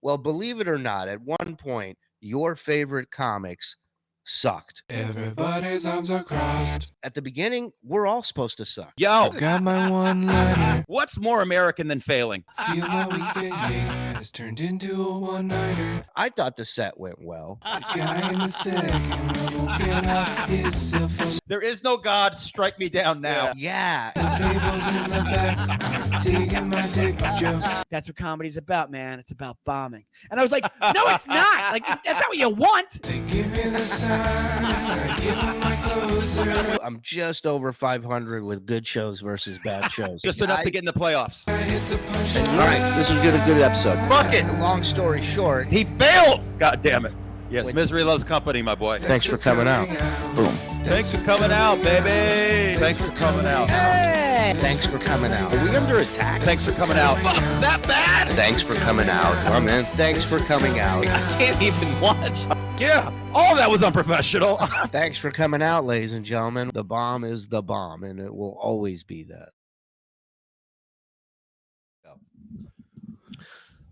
Well, believe it or not, at one point, your favorite comics sucked. Everybody's arms are crossed. At the beginning, we're all supposed to suck. Yo, Got my one-liner. what's more American than failing? Feel my weekend gig has turned into a one-nighter. I thought the set went well. The guy in the second row won't get off his cell phone. There is no God, strike me down now. Yeah. The tables in the back are digging my dick jokes. That's what comedy's about, man. It's about bombing. And I was like, no, it's not. Like, that's not what you want. They give me the sign, I give them my closer. I'm just over 500 with good shows versus bad shows. Just enough to get in the playoffs. I hit the punch All right, this is a good episode. Fuck it. Long story short, He failed. God damn it. Yes, Wait. misery loves company, my boy. thanks for coming out. Boom. Thanks for coming out, baby. Thanks for coming out. Hey. Thanks for coming out. Are we under attack? Thanks for coming out. Fuck, that bad? Thanks for coming out. I'm in. Thanks for coming out. I can't even watch. Yeah, all that was unprofessional. Thanks for coming out, ladies and gentlemen. The bomb is the bomb, and it will always be that.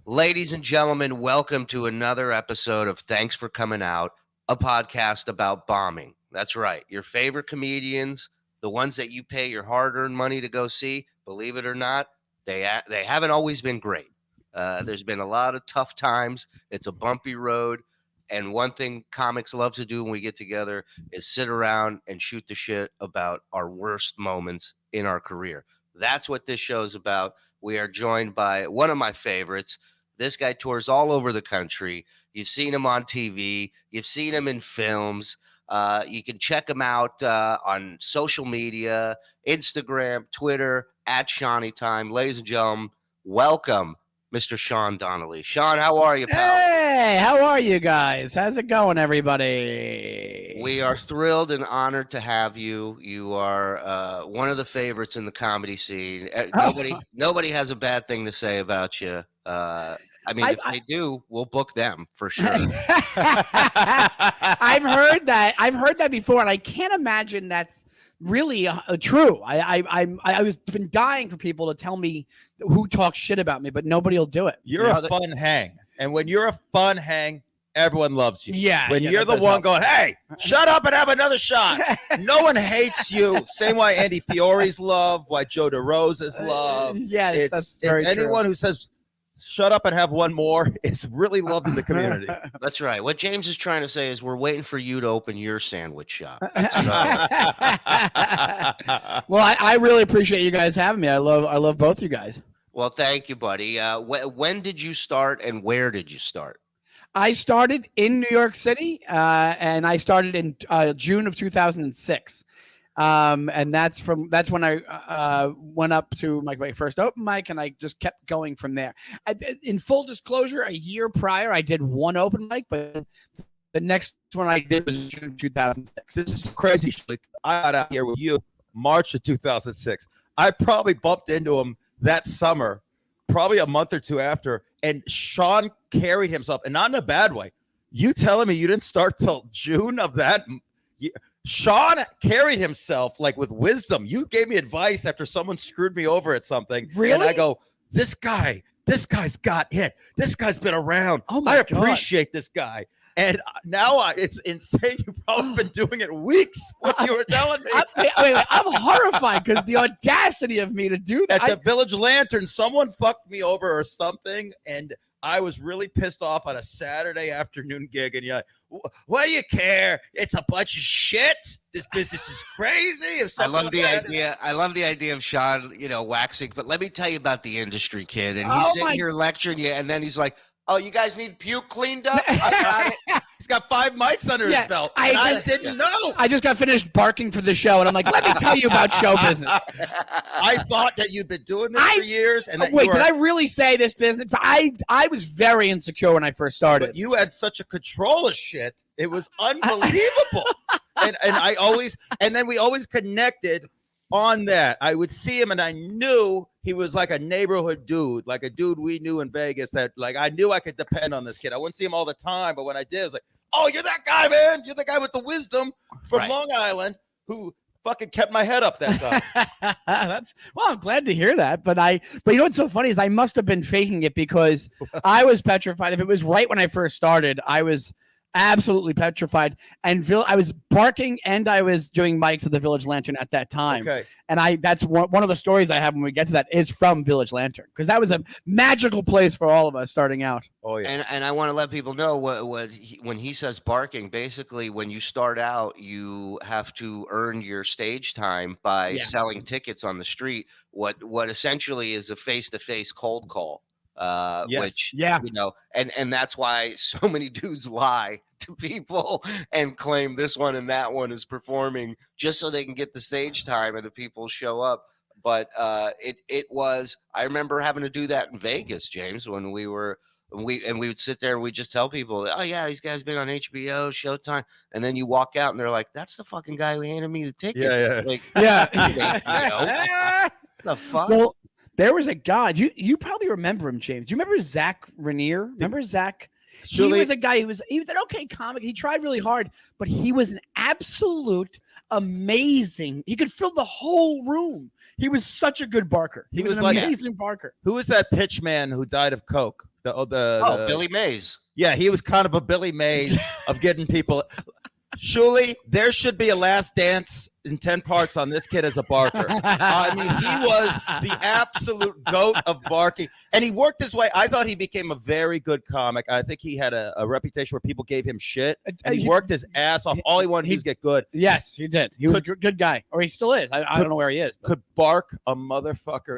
Ladies and gentlemen, welcome to another episode of Thanks for Coming Out, a podcast about bombing. That's right. Your favorite comedians, the ones that you pay your hard-earned money to go see, believe it or not, they haven't always been great. There's been a lot of tough times. It's a bumpy road. And one thing comics love to do when we get together is sit around and shoot the shit about our worst moments in our career. That's what this show's about. We are joined by one of my favorites. This guy tours all over the country. You've seen him on TV. You've seen him in films. You can check him out on social media, Instagram, Twitter, at Shawnee Time. Ladies and gentlemen, welcome, Mr. Sean Donnelly. Sean, how are you, pal? Hey, how are you guys? How's it going, everybody? We are thrilled and honored to have you. You are one of the favorites in the comedy scene. Nobody has a bad thing to say about you. I mean, if they do, we'll book them for sure. I've heard that before, and I can't imagine that's really true. I was been dying for people to tell me who talks shit about me, but nobody will do it. You're a fun hang. And when you're a fun hang, everyone loves you. Yeah. When you're the one going, hey, shut up and have another shot. No one hates you. Same why Andy Fiore's loved, why Joe DeRosa's loved. Yes, that's very true. Anyone who says, shut up and have one more is really loved in the community. That's right. What James is trying to say is we're waiting for you to open your sandwich shop. Well, I really appreciate you guys having me. I love both you guys. Well, thank you, buddy. When did you start and where did you start? I started in New York City, and I started in June of 2006. And that's when I went up to my first open mic, and I just kept going from there. In full disclosure, a year prior, I did one open mic, but the next one I did was June 2006. This is crazy shit. I got out here with you March of 2006. I probably bumped into him that summer, probably a month or two after, and Sean carried himself, and not in a bad way. You telling me you didn't start till June of that year? Sean carried himself like with wisdom. You gave me advice after someone screwed me over at something. Really? And I go, this guy's got it. This guy's been around. Oh my I appreciate this guy. And now it's insane. You've probably been doing it weeks. What you were telling me. I'm horrified because the audacity of me to do that. At the Village Lantern, someone fucked me over or something, and I was really pissed off on a Saturday afternoon gig, and you're like, what do you care? It's a bunch of shit. This business is crazy. I love the idea. I love the idea of Sean, waxing. But let me tell you about the industry, kid. And he's sitting here lecturing you, and then he's like, "Oh, you guys need puke cleaned up?" I got it. He's got 5 mics under his belt. I didn't know. I just got finished barking for the show, and I'm like, let me tell you about show business. I thought that you'd been doing this for years. And wait, did I really say this business? I was very insecure when I first started. But you had such a control of shit. It was unbelievable. and then we always connected on that. I would see him, and I knew he was like a neighborhood dude, like a dude we knew in Vegas that, like, I knew I could depend on this kid. I wouldn't see him all the time, but when I did, I was like, oh, you're that guy, man. You're the guy with the wisdom from Long Island who fucking kept my head up that time. I'm glad to hear that. But you know what's so funny is I must have been faking it because I was petrified. If it was right when I first started, I was absolutely petrified. And I was barking and I was doing mics at the Village Lantern at that time. Okay. And that's one of the stories I have when we get to that is from Village Lantern, because that was a magical place for all of us starting out. Oh yeah. And I want to let people know when he says barking, basically when you start out, you have to earn your stage time by selling tickets on the street. What essentially is a face-to-face cold call. Which and that's why so many dudes lie to people and claim this one and that one is performing just so they can get the stage time and the people show up. But it was, I remember having to do that in Vegas, James, when we would sit there and we just tell people, oh yeah, these guys been on HBO, Showtime, and then you walk out and they're like, that's the fucking guy who handed me the ticket. The fuck. Well, there was a guy, you probably remember him, James. Do you remember Zach Rainier? Remember Zach? He was a guy he was an okay comic. He tried really hard, but he was an absolute amazing. He could fill the whole room. He was such a good barker. He was an amazing barker. Who was that pitch man who died of coke? Billy Mays. Yeah, he was kind of a Billy Mays of getting people. Shuli, there should be a Last Dance in 10 parts on this kid as a barker. I mean, he was the absolute goat of barking, and he worked his way. I thought he became a very good comic. I think he had a reputation where people gave him shit, and he worked his ass off. All he wanted to do was get good. Yes, he did. He was a good guy, or he still is. I don't know where he is. Could bark a motherfucker.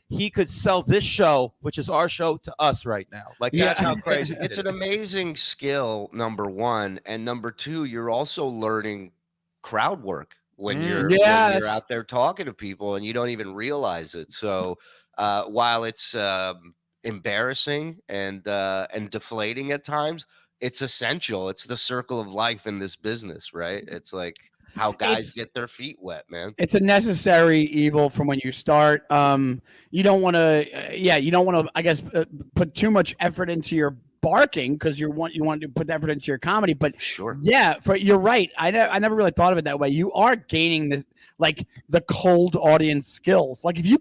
He could sell this show, which is our show, to us right now. Like, that's how crazy it's an amazing skill, number one, and number two, you're also learning crowd work when you're out there talking to people and you don't even realize it. So while it's embarrassing and deflating at times, it's essential. It's the circle of life in this business, right? It's like how guys get their feet wet, man. It's a necessary evil from when you start. You don't want to, I guess, put too much effort into your barking because you want to put effort into your comedy. But sure, you're right. I never really thought of it that way. You are gaining the cold audience skills. Like if you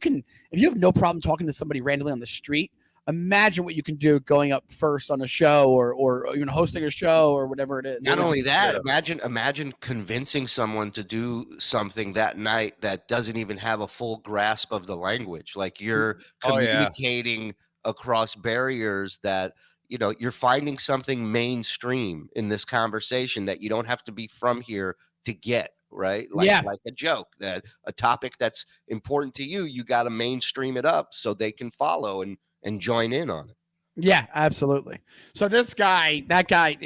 have no problem talking to somebody randomly on the street, imagine what you can do going up first on a show or hosting a show or whatever it is. Not only that, imagine convincing someone to do something that night that doesn't even have a full grasp of the language. Like you're communicating across barriers that, you're finding something mainstream in this conversation that you don't have to be from here to get, right? Like a joke, that a topic that's important to you, you got to mainstream it up so they can follow and join in on it. Yeah, absolutely. So that guy,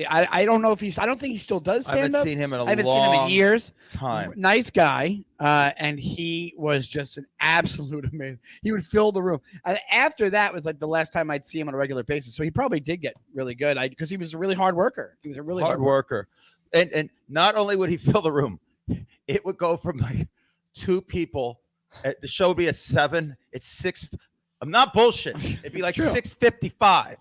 I don't know if I don't think he still does stand up. I haven't seen him in years. Time. Nice guy. And he was just an absolute amazing. He would fill the room. And after that was like the last time I'd see him on a regular basis. So he probably did get really good because he was a really hard worker. He was a really hard worker. And not only would he fill the room, it would go from like 2 people. The show would be at 7. It's 6. I'm not bullshitting. It'd be like 6:55.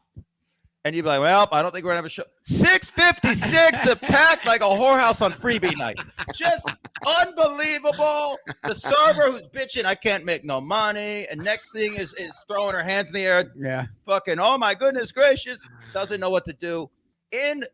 And you'd be like, well, I don't think we're going to have a show. 6:56, it packed like a whorehouse on freebie night. Just unbelievable. The server who's bitching, I can't make no money. And next thing is throwing her hands in the air. Yeah. Fucking, oh my goodness gracious. Doesn't know what to do. In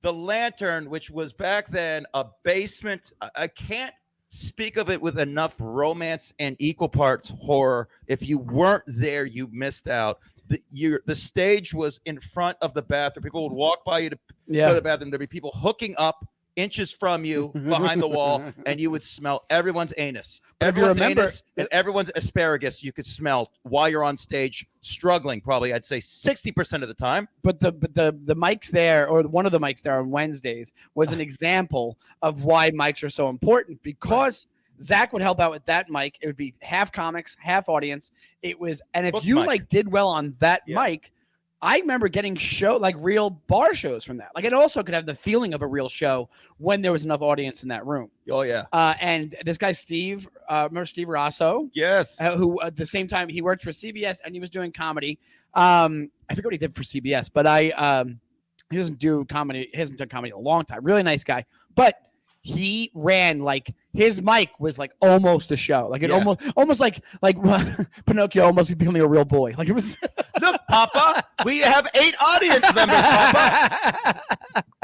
the Lantern, which was back then a basement, I can't speak of it with enough romance and equal parts horror. If you weren't there, you missed out. The stage was in front of the bathroom. People would walk by you to go to the bathroom. There'd be people hooking up inches from you behind the wall, and you would smell everyone's anus. Everyone's anus and everyone's asparagus you could smell while you're on stage struggling, probably I'd say 60% of the time. But the mics there, or one of the mics there on Wednesdays, was an example of why mics are so important, because Zach would help out with that mic. It would be half comics, half audience. It was, and if you did well on that mic, I remember getting real bar shows from that. Like it also could have the feeling of a real show when there was enough audience in that room. Oh yeah. And this guy Steve, remember Steve Rosso? Yes. Who at the same time he worked for CBS and he was doing comedy. I forget what he did for CBS, but he doesn't do comedy. He hasn't done comedy in a long time. Really nice guy, but he ran like his mic was like almost a show. Like it almost like Pinocchio almost becoming a real boy. Like it was. Look, Papa, we have 8 audience members, Papa.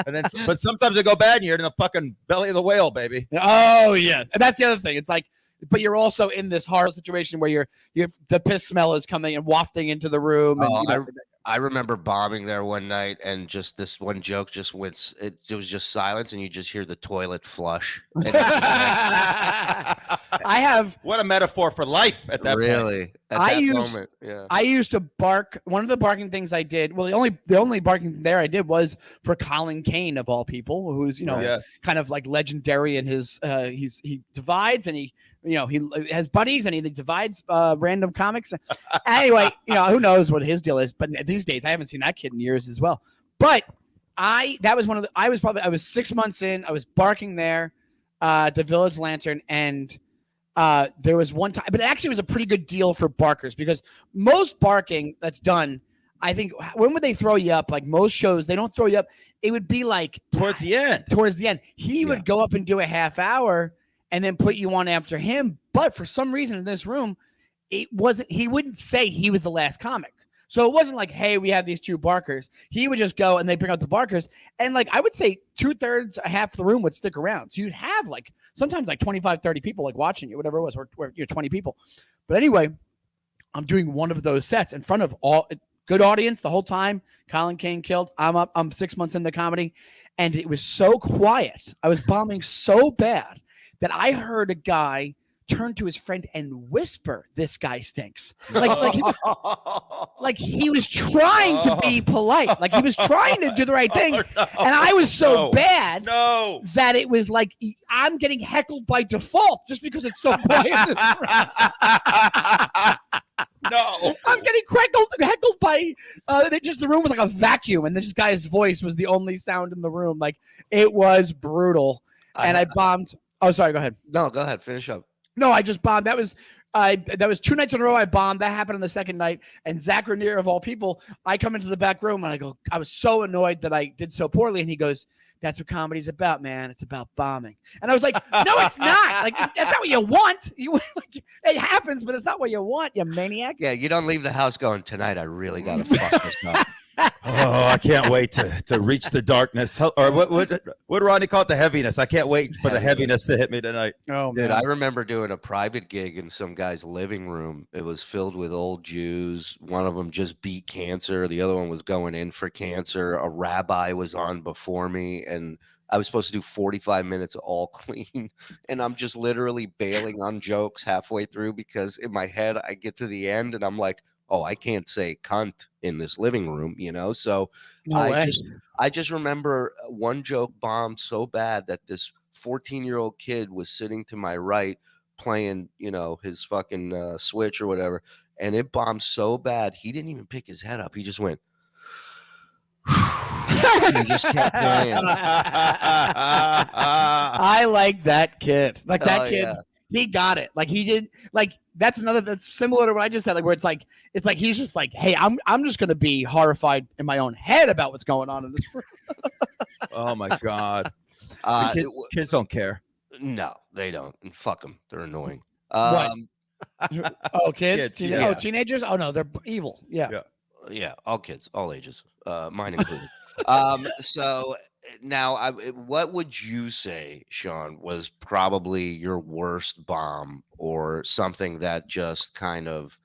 And then, but sometimes they go bad, and you're in the fucking belly of the whale, baby. Oh yes, and that's the other thing. It's like, but you're also in this horrible situation where you're the piss smell is coming and wafting into the room. And I remember bombing there one night, and just this one joke just went. It was just silence, and you just hear the toilet flush. I have What a metaphor for life at that point. Really, at that moment, yeah. I used to bark. One of the barking things I did. Well, the only barking there I did was for Colin Kane of all people, who's kind of like legendary in his. He divides and he has buddies and he divides random comics. Anyway, who knows what his deal is? But these days, I haven't seen that kid in years as well. But I was 6 months in. I was barking there, at the Village Lantern, and there was one time, but it actually was a pretty good deal for barkers because most barking that's done, I think, when would they throw you up? Like most shows, they don't throw you up. It would be like towards the end. He would go up and do a half hour and then put you on after him. But for some reason in this room, he wouldn't say he was the last comic. So it wasn't like, hey, we have these 2 barkers. He would just go and they bring out the barkers. And like, I would say 2/3, half the room would stick around. So you'd have like, sometimes like 25, 30 people like watching you, whatever it was, or 20 people. But anyway, I'm doing one of those sets in front of all good audience the whole time. Colin Kane killed. I'm 6 months into comedy. And it was so quiet. I was bombing so bad that I heard a guy turn to his friend and whisper, "This guy stinks." Like he was trying to be polite. Like he was trying to do the right thing. And I was so bad that it was like I'm getting heckled by default just because it's so quiet. I'm getting heckled by just the room was like a vacuum, and this guy's voice was the only sound in the room. Like it was brutal. And I bombed. Oh, sorry. Go ahead. No, go ahead. Finish up. No, I just bombed. That was 2 nights in a row I bombed. That happened on the second night. And Zach Rainier, of all people, I come into the back room and I go, I was so annoyed that I did so poorly. And he goes, "That's what comedy's about, man. It's about bombing." And I was like, "No, it's not. Like that's not what you want. It happens, but it's not what you want, you maniac." Yeah, you don't leave the house going, "Tonight I really gotta fuck this up." Oh, I can't wait to reach the darkness. Or what Ronnie called the heaviness. I can't wait for the heaviness to hit me tonight. Oh, dude, man. I remember doing a private gig in some guy's living room. It was filled with old Jews. One of them just beat cancer. The other one was going in for cancer. A rabbi was on before me, and I was supposed to do 45 minutes all clean. And I'm just literally bailing on jokes halfway through because in my head, I get to the end and I'm like, oh, I can't say cunt in this living room, So I just remember one joke bombed so bad that this 14-year-old kid was sitting to my right playing, his fucking Switch or whatever. And it bombed so bad, he didn't even pick his head up. He just went, and he just kept playing. I like that kid. Like that kid. Yeah. He got it. Like he did. Like that's similar to what I just said. Like where it's like he's just like, hey, I'm just gonna be horrified in my own head about what's going on in this room. Oh my god, kids don't care. No, they don't. And fuck them. They're annoying. What? Oh, kids? Yeah. Oh, teenagers? Oh no, they're evil. Yeah. Yeah, all kids, all ages, mine included. So now, what would you say, Sean, was probably your worst bomb or something that just kind of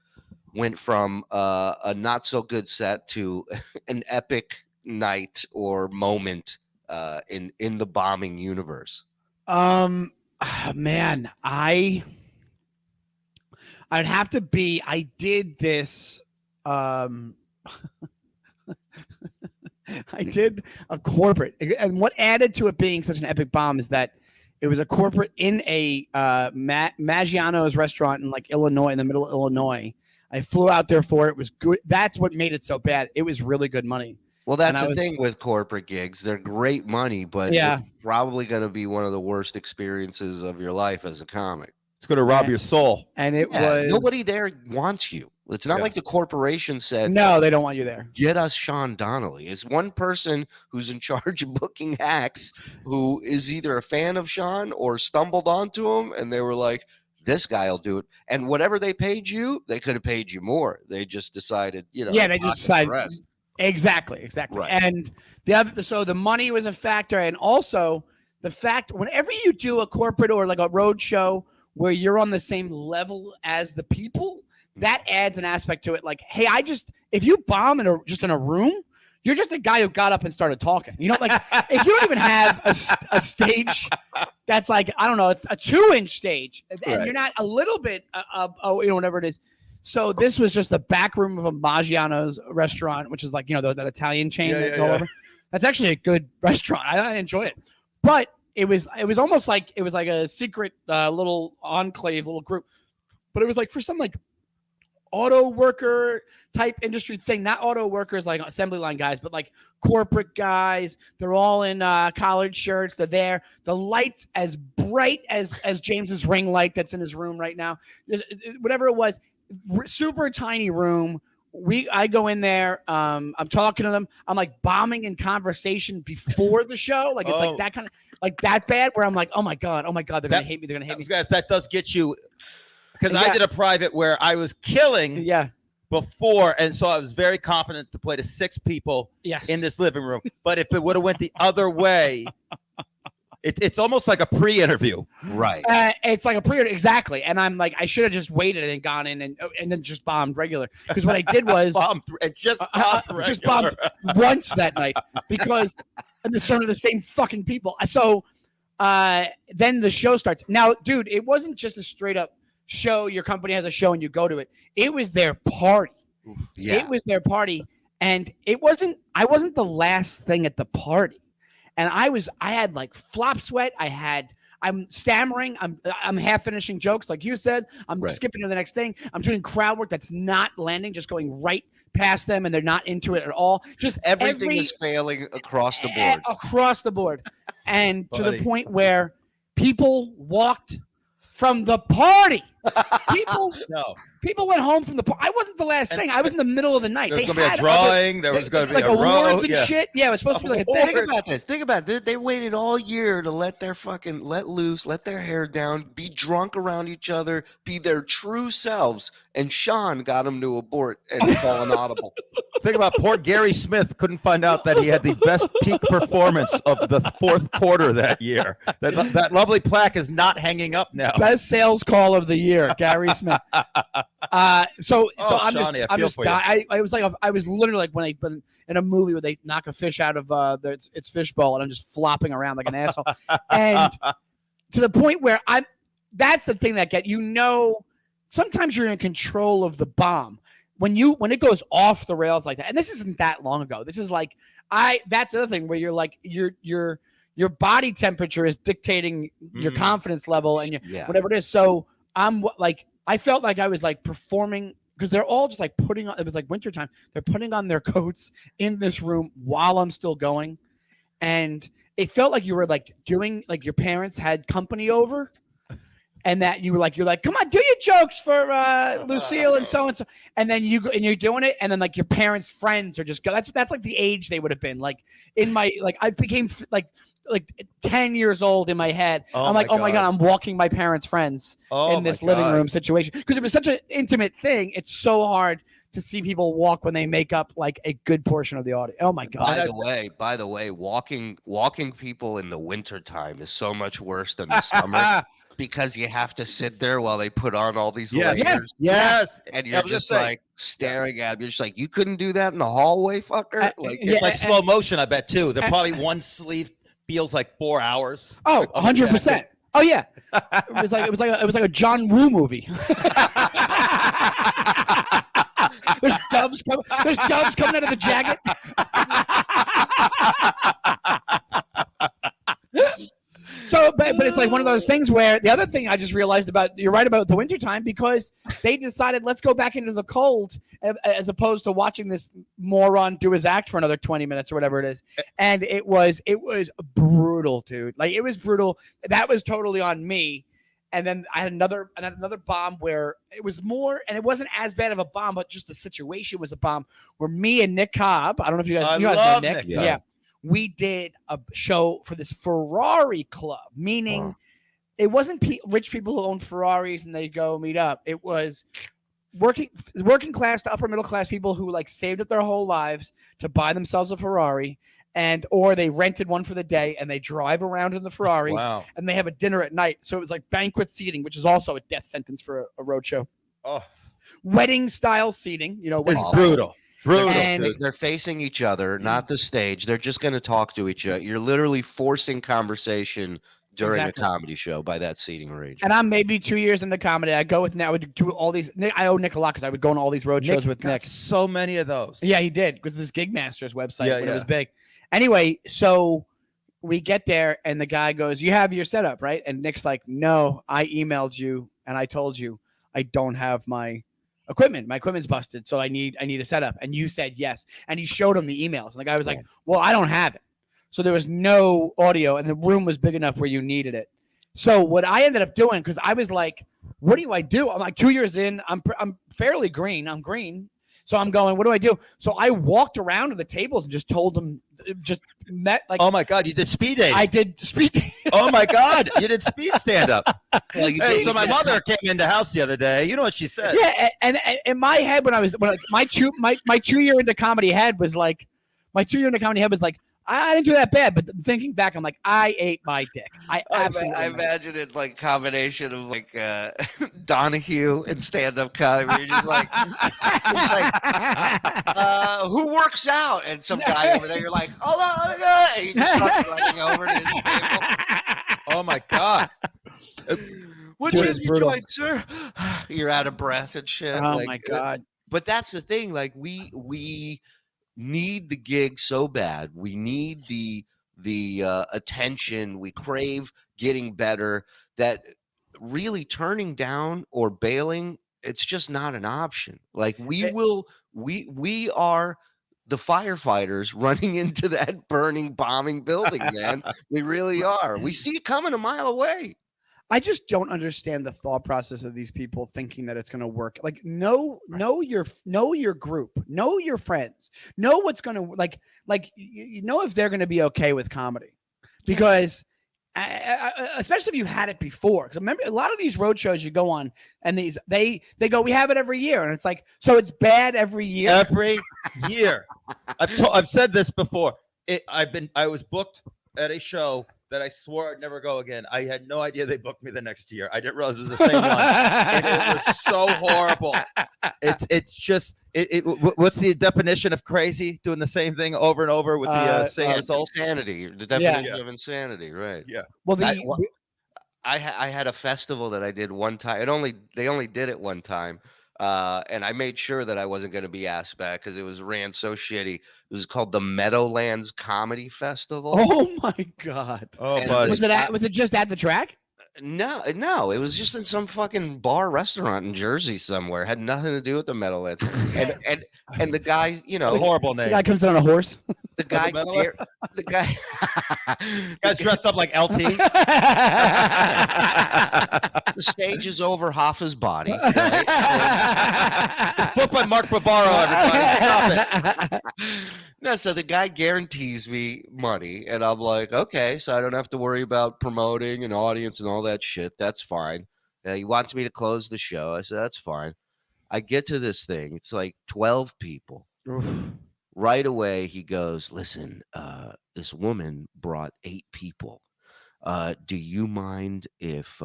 went from a not so good set to an epic night or moment in the bombing universe? Man, I'd have to be. I did this. I did a corporate, and what added to it being such an epic bomb is that it was a corporate in a Maggiano's restaurant in like Illinois, in the middle of Illinois. I flew out there for it. It was good. That's what made it so bad. It was really good money. Well, that's the thing with corporate gigs. They're great money, but it's probably going to be one of the worst experiences of your life as a comic. It's going to rob your soul. And it was nobody there wants you. It's not Yeah. like the corporation said, No, they don't want you there. get us Sean Donnelly. It's one person who's in charge of booking acts who is either a fan of Sean or stumbled onto him, and they were like, this guy will do it. And whatever they paid you, they could have paid you more. They just decided, you know, Yeah, to they just pocket the decided. rest. Exactly. Right. And so the money was a factor, and also the fact whenever you do a corporate or like a road show where you're on the same level as the people, that adds an aspect to it. Like, hey, if you bomb just in a room, you're just a guy who got up and started talking. You know, like if you don't even have a stage that's like, I don't know, it's a 2-inch stage, and you're not a little bit whatever it is. So this was just the back room of a Maggiano's restaurant, which is like, you know, that Italian chain that's all over. That's actually a good restaurant. I enjoy it, but it was almost like it was like a secret little enclave, little group. But it was like for some like auto worker type industry thing, not auto workers like assembly line guys, but like corporate guys. They're all in collared shirts. They're there. The lights as bright as James's ring light that's in his room right now. Whatever it was, super tiny room. I go in there. I'm talking to them. I'm like bombing in conversation before the show. Like it's like that kind of like that bad where I'm like, oh my god, they're gonna hate me. They're gonna hate me. Guys, that does get you. Because I did a private where I was killing before, and so I was very confident to play to 6 people in this living room. But if it would have went the other way, it's almost like a pre-interview. Right. It's like a pre-interview, exactly. And I'm like, I should have just waited and gone in and then just bombed regular. Because what I did was just bombed once that night because it's some of the same fucking people. So then the show starts. Now, dude, it wasn't just a straight up show. Your company has a show and you go to it. It was their party. Yeah. It was their party, and I wasn't the last thing at the party, and I had like flop sweat. I'm stammering. I'm half finishing jokes like you said. I'm skipping to the next thing. I'm doing crowd work that's not landing, just going right past them, and they're not into it at all. Just everything is failing across the board. Across the board, and to the point where people walked from the party. People went home from the party. I wasn't the last thing. I was in the middle of the night. There was going to be a drawing. There was going to be like a awards and shit. Yeah, it was supposed to be like a thing. Think about this. They waited all year to let loose, let their hair down, be drunk around each other, be their true selves. And Sean got them to abort and fall inaudible. Think about poor Gary Smith couldn't find out that he had the best peak performance of the 4th quarter that year. That lovely plaque is not hanging up now. Best sales call of the year, Gary Smith. I was literally like when I've been in a movie where they knock a fish out of its fishbowl and I'm just flopping around like an asshole. And to the point where that's the thing that sometimes you're in control of the bomb. When it goes off the rails like that, and this isn't that long ago. This is like that's the other thing where you're like your body temperature is dictating your confidence level and whatever it is. So I felt like I was like performing because they're all just like putting on. It was like wintertime. They're putting on their coats in this room while I'm still going, and it felt like you were like doing like your parents had company over. And that you're like, come on, do your jokes for Lucille and so, and then you're doing it, and then like your parents' friends are just go. That's like the age they would have been. Like in my I became like 10 years old in my head. I'm like, oh my god, I'm walking my parents' friends in this living room situation because it was such an intimate thing. It's so hard to see people walk when they make up like a good portion of the audience. Oh my god! By the way, walking people in the wintertime is so much worse than the summer. Because you have to sit there while they put on all these layers. Yes. And you're just like staring at them. You're just like, you couldn't do that in the hallway, fucker? It's like slow motion, I bet, too. They're probably one sleeve feels like 4 hours. Oh, 100%. Oh, yeah. It was like a John Woo movie. There's doves coming out of the jacket. So, but it's like one of those things where the other thing I just realized you're right about the wintertime because they decided let's go back into the cold as opposed to watching this moron do his act for another 20 minutes or whatever it is. And it was brutal, dude. Like it was brutal. That was totally on me. And then I had another bomb where it was more, and it wasn't as bad of a bomb, but just the situation was a bomb. Where me and Nick Cobb, I don't know if you guys know Nick. Yeah, we did a show for this Ferrari club, meaning it wasn't rich people who owned Ferraris and they go meet up. It was working class to upper middle class people who like saved up their whole lives to buy themselves a Ferrari, or they rented one for the day and they drive around in the Ferraris and they have a dinner at night. So it was like banquet seating, which is also a death sentence for a road show. Wedding style seating, it's brutal. And they're facing each other, not the stage. They're just going to talk to each other. You're literally forcing conversation during a comedy show by that seating arrangement. And I'm maybe 2 years into comedy. I go with Nick. I would do all these. I owe Nick a lot because I would go on all these road shows with Nick. So many of those. Yeah, he did because this Gigmasters website when it was big. Anyway, so we get there and the guy goes, "You have your setup, right?" And Nick's like, "No, I emailed you and I told you I don't have my equipment. My equipment's busted, so I need a setup." And you said yes. And he showed him the emails. And the guy was like, "Well, I don't have it." So there was no audio, and the room was big enough where you needed it. So what I ended up doing, because I was like, "What do I do?" I'm like 2 years in. I'm fairly green. I'm green. So I'm going, what do I do? So I walked around to the tables and just told them, oh my God, you did speed dating. I did speed dating. Oh my God, you did speed stand up. So my mother came into the house the other day. You know what she said? Yeah, and in my head my 2 year into comedy head was like, I didn't do that bad, but thinking back, I'm like, I ate my dick. I imagine it like combination of like Donahue and stand-up comedy. Where you're just like, who works out? And some guy over there, you're like, hold on, and you just start running over to his table. Oh my God. What's your joint, sir? You're out of breath and shit. Oh my God. But that's the thing. Like we need the gig so bad. We need the attention. We crave getting better, that really turning down or bailing, it's just not an option. Like we are the firefighters running into that burning, bombing building, man. We really are. We see it coming a mile away. I just don't understand the thought process of these people thinking that it's going to work. Like, know your group, know your friends, know what's going to if they're going to be okay with comedy, because especially if you had it before. Because remember, a lot of these road shows you go on, and they go, we have it every year, and it's like, so it's bad every year. Every year, I've said this before. I was booked at a show that I swore I'd never go again. I had no idea they booked me the next year. I didn't realize it was the same one. And it was so horrible. It's just what's the definition of crazy? Doing the same thing over and over with the same results? Insanity. The definition of insanity, right? Yeah. Well, I had a festival that I did one time. They only did it one time. And I made sure that I wasn't going to be asked back because it was ran so shitty. It was called the Meadowlands Comedy Festival. Oh my God! Oh, buddy. Was it just at the track? No, it was just in some fucking bar restaurant in Jersey somewhere. It had nothing to do with the Meadowlands. And the guy, horrible name. The guy comes in on a horse. The guy guy's dressed up like LT. The stage is over half his body. Right? It's booked by Mark Bavaro, everybody. Stop it. No, so the guy guarantees me money, and I'm like, okay, so I don't have to worry about promoting an audience and all that shit. That's fine. He wants me to close the show. I said, that's fine. I get to this thing. It's like 12 people. Right away, he goes, listen, this woman brought 8 people. Do you mind if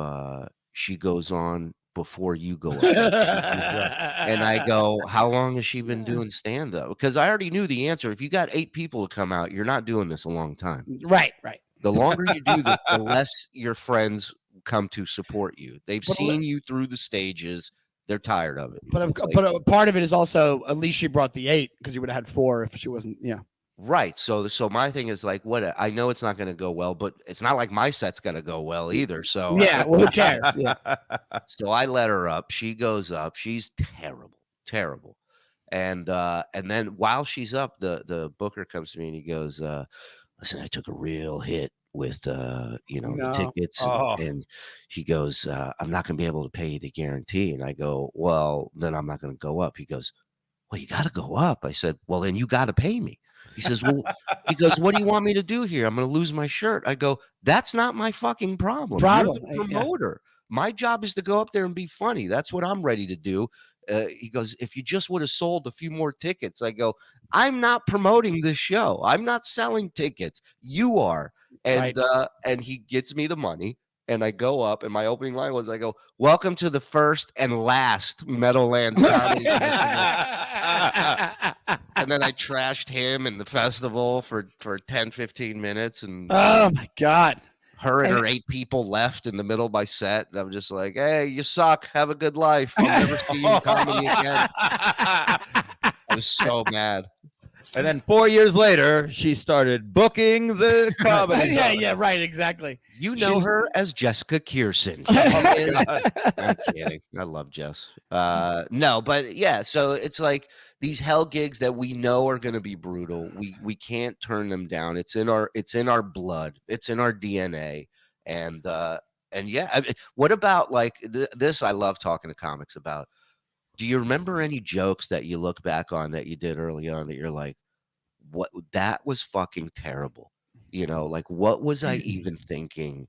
she goes on before you go up? And I go, how long has she been doing stand-up? Because I already knew the answer. If you got 8 people to come out, you're not doing this a long time. Right. The longer you do this, the less your friends come to support you. They've seen you through the stages. They're tired of it. But a part of it is also, at least she brought the 8, because you would have had 4 if she wasn't. Yeah. Right. So my thing is like, I know it's not going to go well, but it's not like my set's going to go well either. So yeah, well, who cares? Yeah. So I let her up. She goes up. She's terrible. And then while she's up, the booker comes to me and he goes, listen, I took a real hit with the No. tickets, and he goes, I'm not gonna be able to pay you the guarantee. And I go, well, then I'm not gonna go up. He goes, well, you gotta go up. I said, well, then you gotta pay me. He says, well, he goes, what do you want me to do here? I'm gonna lose my shirt. I go, that's not my fucking problem. You're the Yeah. promoter. My job is to go up there and be funny. That's what I'm ready to do. He goes, if you just would have sold a few more tickets. I go, I'm not promoting this show. I'm not selling tickets. You are. And Right. and he gets me the money. And I go up, and my opening line was, I go, welcome to the first and last Meadowlands Comedy Festival. And then I trashed him and the festival for 10, 15 minutes. And Oh my God. her and And her 8 people left in the middle of my set. And I'm just like, hey, you suck. Have a good life. I'll never see you in comedy again. I was so mad. And then 4 years later, she started booking the comedy. yeah, right, exactly. You know She's- her as Jessica Kierson. I'm kidding. I love Jess. No, but yeah, so it's like these hell gigs that we know are going to be brutal. We can't turn them down. It's in our blood. It's in our DNA. And yeah, I mean, what about like this? I love talking to comics about. Do you remember any jokes that you look back on that you did early on that you're like, what, that was fucking terrible? Like, what was I even thinking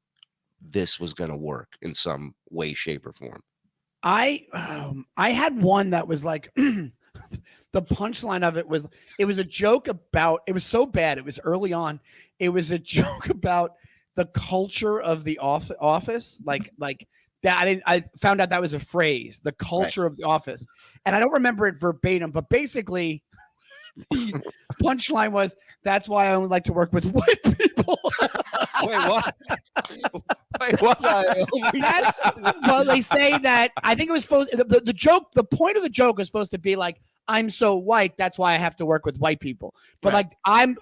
this was going to work in some way, shape, or form? I had one that was like the punchline of it was a joke about, it was so bad, it was early on, it was a joke about the culture of the office, like that. I found out that was a phrase, the culture of the office, and I don't remember it verbatim, but basically the punchline was, that's why I only like to work with white people. Wait, what? Wait, what? That's, well, they say that, I think it was supposed, the joke, the point of the joke was supposed to be like, I'm so white, that's why I have to work with white people. But Right. like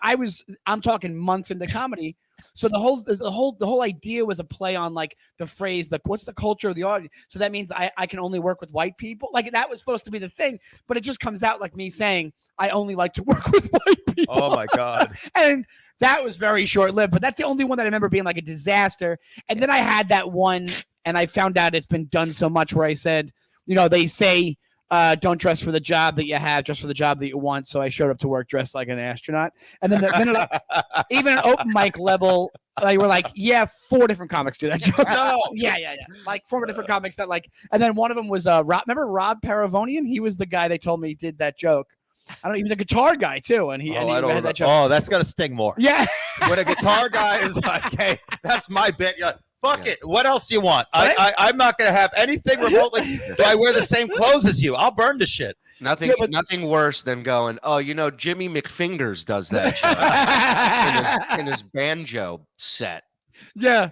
I'm talking months into comedy. So the whole idea was a play on like the phrase, what's the culture of the audience? So that means I can only work with white people. Like that was supposed to be the thing, but it just comes out like me saying I only like to work with white people. Oh my God. And that was very short-lived, but that's the only one that I remember being like a disaster. And then I had that one, and I found out it's been done so much where I said, they say, don't dress for the job that you have, dress for the job that you want. So I showed up to work dressed like an astronaut. And then even an open mic level, they were like, yeah, 4 different comics do that joke. No. Yeah. Like 4 different comics that like, and then one of them was remember Rob Paravonian? He was the guy they told me did that joke. I don't know, he was a guitar guy too, and he had that joke. Oh, that's gonna sting more. Yeah. When a guitar guy is like, hey, that's my bit. You're like, fuck it. What else do you want? I'm not gonna have anything remotely. Do I wear the same clothes as you? I'll burn the shit. Nothing worse than going, Jimmy McFingers does that joke in his banjo set. Yeah.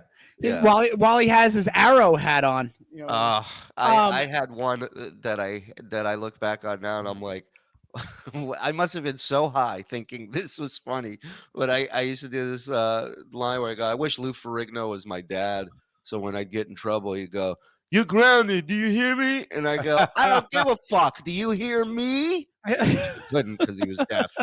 While he has his arrow hat on. I had one that I look back on now, and I'm like, I must have been so high thinking this was funny. But I used to do this line where I go, I wish Lou Ferrigno was my dad. So when I'd get in trouble, he'd go, you're grounded. Do you hear me? And I go, I don't give a fuck. Do you hear me? Couldn't, because he was deaf.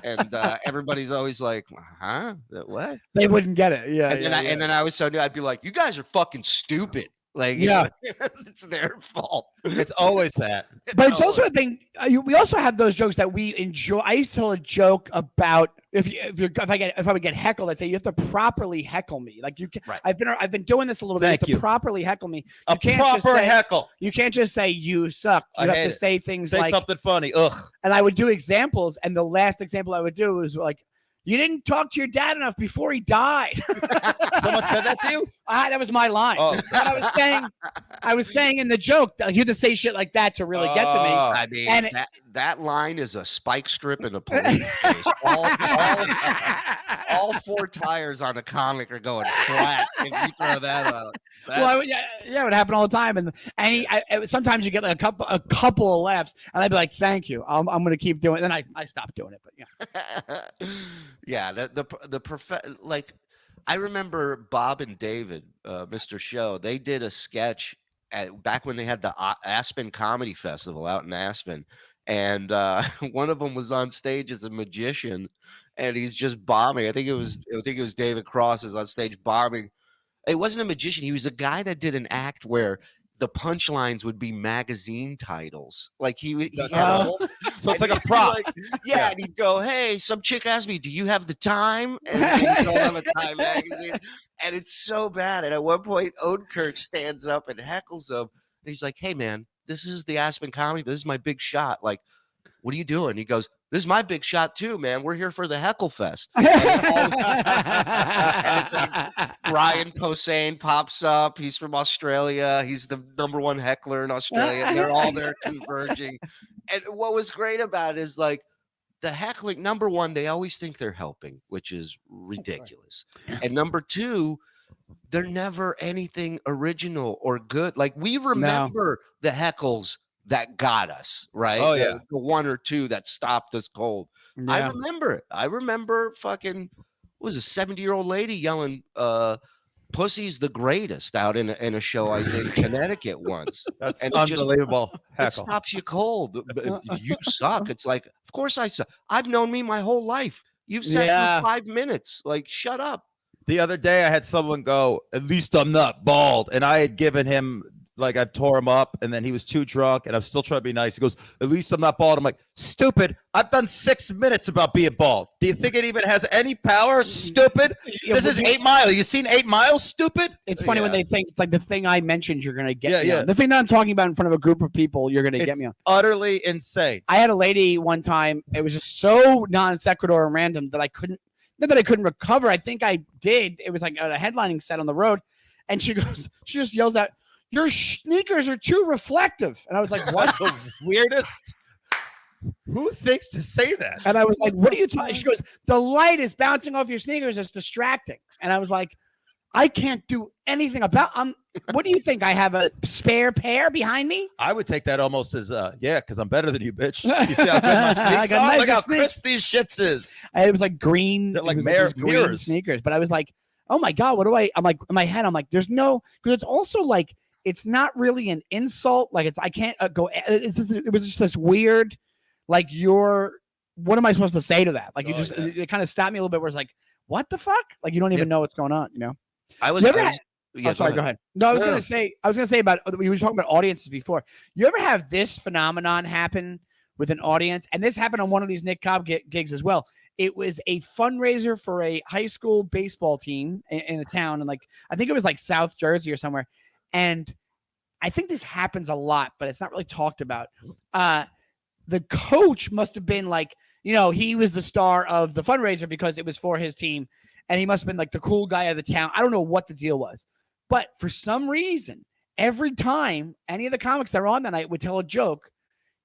And everybody's always like, huh? What? They wouldn't get it. Yeah. And then I was so new, I'd be like, you guys are fucking stupid. Like, yeah, it's their fault. It's always that. But it's also a thing. We also have those jokes that we enjoy. I used to tell a joke about if I would get heckled, I'd say you have to properly heckle me. Like you can. Right. I've been doing this a little bit. Thank You have to properly heckle me. A proper heckle. You can't just say you suck. You have to say things say like something funny. Ugh. And I would do examples, and the last example I would do was like, you didn't talk to your dad enough before he died. Someone said that to you? That was my line. Oh. But I was saying in the joke, you had to say shit like that to really get to me. I mean, that line is a spike strip in a police case. All 4 tires on a comic are going flat if you throw that out. Well, yeah, it would happen all the time, and sometimes you get like a couple of laughs, and I'd be like, "Thank you, I'm going to keep doing it." Then I stopped doing it, but yeah. Yeah, like I remember Bob and David, Mr. Show, they did a sketch back when they had the Aspen Comedy Festival out in Aspen, and one of them was on stage as a magician, and he's just bombing. I think it was David Cross is on stage bombing. It wasn't a magician. He was a guy that did an act where the punchlines would be magazine titles. Like he That's had a right. whole, So it's and like a he'd be prop. like, Yeah. and he'd go, "Hey, some chick asked me, do you have the time?" And he'd go on a Time magazine, and it's so bad. And at one point, Odenkirk stands up and heckles him. And he's like, "Hey, man, this is the Aspen Comedy. This is my big shot. Like, what are you doing?" He goes, "This is my big shot too, man. We're here for the Heckle Fest." And it's like Brian Posehn pops up. He's from Australia. He's the #1 heckler in Australia. And they're all there converging. And what was great about it is like the heckling, number one, they always think they're helping, which is ridiculous. And number two, they're never anything original or good. Like we remember the heckles that got us, right? Oh, yeah. The one or two that stopped us cold. I Yeah. remember it. I remember fucking what was a 70-year-old lady yelling "Pussy's the greatest" out in a show I did in Connecticut once. That's And it just- unbelievable. It Heckle. stops you cold. You suck. It's like, of course I suck. I've known me my whole life. You've said Yeah. for 5 minutes. Like, shut up. The other day, I had someone go, "At least I'm not bald," and I had given him like I tore him up, and then he was too drunk, and I'm still trying to be nice. He goes, "At least I'm not bald." I'm like, "Stupid! I've done 6 minutes about being bald. Do you think it even has any power? Stupid! Yeah, This is 8 Mile. You seen 8 Mile? Stupid!" It's funny when Yeah. they think it's like the thing I mentioned you're gonna get Yeah, me yeah. on. The thing that I'm talking about in front of a group of people you're gonna It's get me on. utterly insane. I had a lady one time, it was just so non sequitur and random that I couldn't recover. I think I did. It was like a headlining set on the road. And she just yells out, "Your sneakers are too reflective." And I was like, "What?" The weirdest. Who thinks to say that? And I was like, "What are you talking?" She goes, "The light is bouncing off your sneakers. It's distracting." And I was like, "I can't do anything about. What do you think? I have a spare pair behind me?" I would take that almost as yeah, because I'm better than you, bitch. You see how good my I sneaks got are? nice Look how sneaks. crisp these shits is. And it was like green. They're like it was these green mirrors. sneakers. But I was like, "Oh my god, what do I?" I'm like, in my head, I'm like, "There's no," because it's also like it's not really an insult. Like I can't go. It was just this weird, like what am I supposed to say to that? Like you Oh, just yeah. it kind of stopped me a little bit. Where it's like, what the fuck? Like you don't even know what's going on. You know. I was. You ever I had- was yeah, Oh, sorry. Go ahead. No, I was No, gonna no. say. I was gonna say about we were talking about audiences before. You ever have this phenomenon happen with an audience? And this happened on one of these Nick Cobb gigs as well. It was a fundraiser for a high school baseball team in a town, and like I think it was like South Jersey or somewhere. And I think this happens a lot, but it's not really talked about. The coach must have been like, he was the star of the fundraiser because it was for his team, and he must have been like the cool guy of the town. I don't know what the deal was. But for some reason, every time any of the comics that were on that night would tell a joke,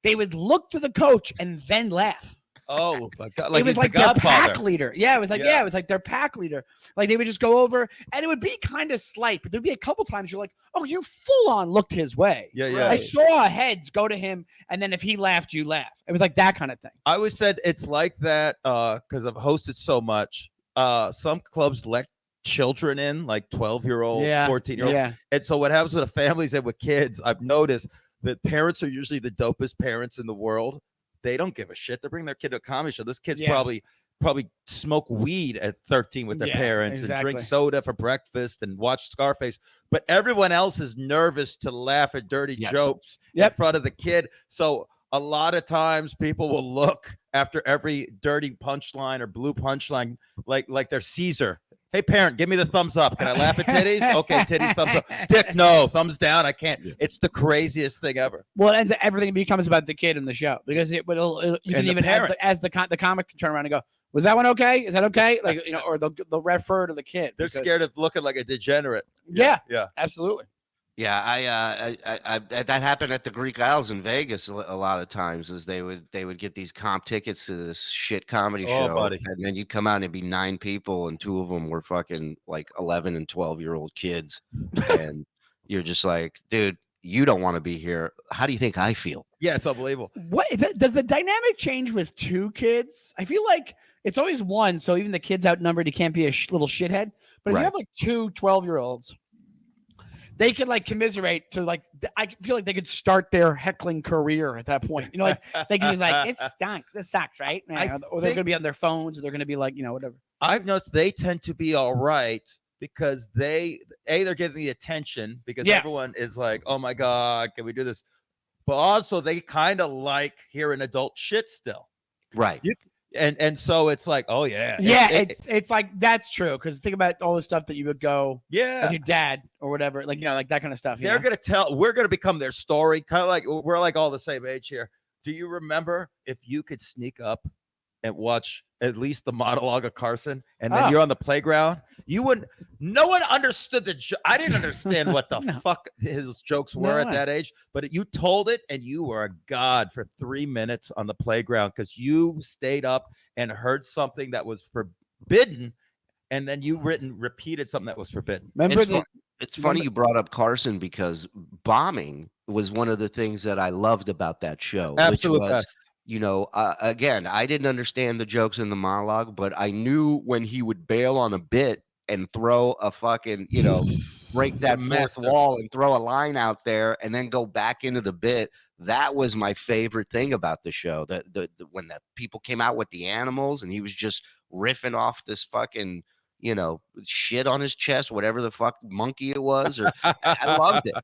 they would look to the coach and then laugh. Oh my god! It was he's like the their Godfather. pack leader. Yeah, it was like Yeah. it was like their pack leader. Like they would just go over, and it would be kind of slight, but there'd be a couple times you're like, "Oh, you full on looked his way." Yeah, yeah. I saw heads go to him, and then if he laughed, you laugh. It was like that kind of thing. I always said it's like that because I've hosted so much. Some clubs let children in, like 12-year-olds, 14-year-olds. Yeah. And so what happens with the families and with kids, I've noticed that parents are usually the dopest parents in the world. They don't give a shit. They bring their kid to a comedy show. This kid's Yeah. probably smoke weed at 13 with their Yeah, parents and drink exactly. soda for breakfast and watch Scarface. But everyone else is nervous to laugh at dirty Yes. jokes in front of the kid. So a lot of times people will look after every dirty punchline or blue punchline like they're Caesar. Hey, parent, give me the thumbs up. Can I laugh at titties? Okay, titties, thumbs up. Dick, no, thumbs down. I can't. It's the craziest thing ever. Well, and everything becomes about the kid in the show because you And can the even parent. as the comic can turn around and go, "Was that one okay? Is that okay?" Like or they'll refer to the kid. They're because- scared of looking like a degenerate. Yeah, Yeah. absolutely. Yeah, I that happened at the Greek Isles in Vegas a lot of times. Is they would get these comp tickets to this shit comedy Oh, show, buddy. and then you come out and it'd be 9 people, and 2 of them were fucking like 11 and 12-year-old kids, and you're just like, dude, you don't want to be here. How do you think I feel? Yeah, it's unbelievable. What does the dynamic change with 2 kids? I feel like it's always one, so even the kid's outnumbered, he can't be a little shithead. But if Right. you have like 2 12-year-olds, they could like commiserate to like. I feel like they could start their heckling career at that point. You know, like they can be like, "It stinks. This sucks," right? Or they're gonna be on their phones, or they're gonna be like, whatever. I've noticed they tend to be all right because they're getting the attention because everyone is like, oh my God, can we do this? But also they kind of like hearing adult shit still. Right. And so it's like, oh yeah. It's like that's true. Because think about all the stuff that you would go with your dad or whatever, like like that kind of stuff. They're we're gonna become their story, kind of like we're like all the same age here. Do you remember if you could sneak up and watch at least the monologue of Carson, and then you're on the playground? You wouldn't. No one understood I didn't understand what the fuck his jokes were at that age. But you told it, and you were a god for 3 minutes on the playground because you stayed up and heard something that was forbidden, and then you repeated something that was forbidden. Remember it's funny you brought up Carson because bombing was one of the things that I loved about that show. Absolute which was, best. Again, I didn't understand the jokes in the monologue, but I knew when he would bail on a bit and throw a fucking, break that fourth wall and throw a line out there and then go back into the bit. That was my favorite thing about the show. When the people came out with the animals and he was just riffing off this fucking, shit on his chest, whatever the fuck monkey it was. Or I loved it.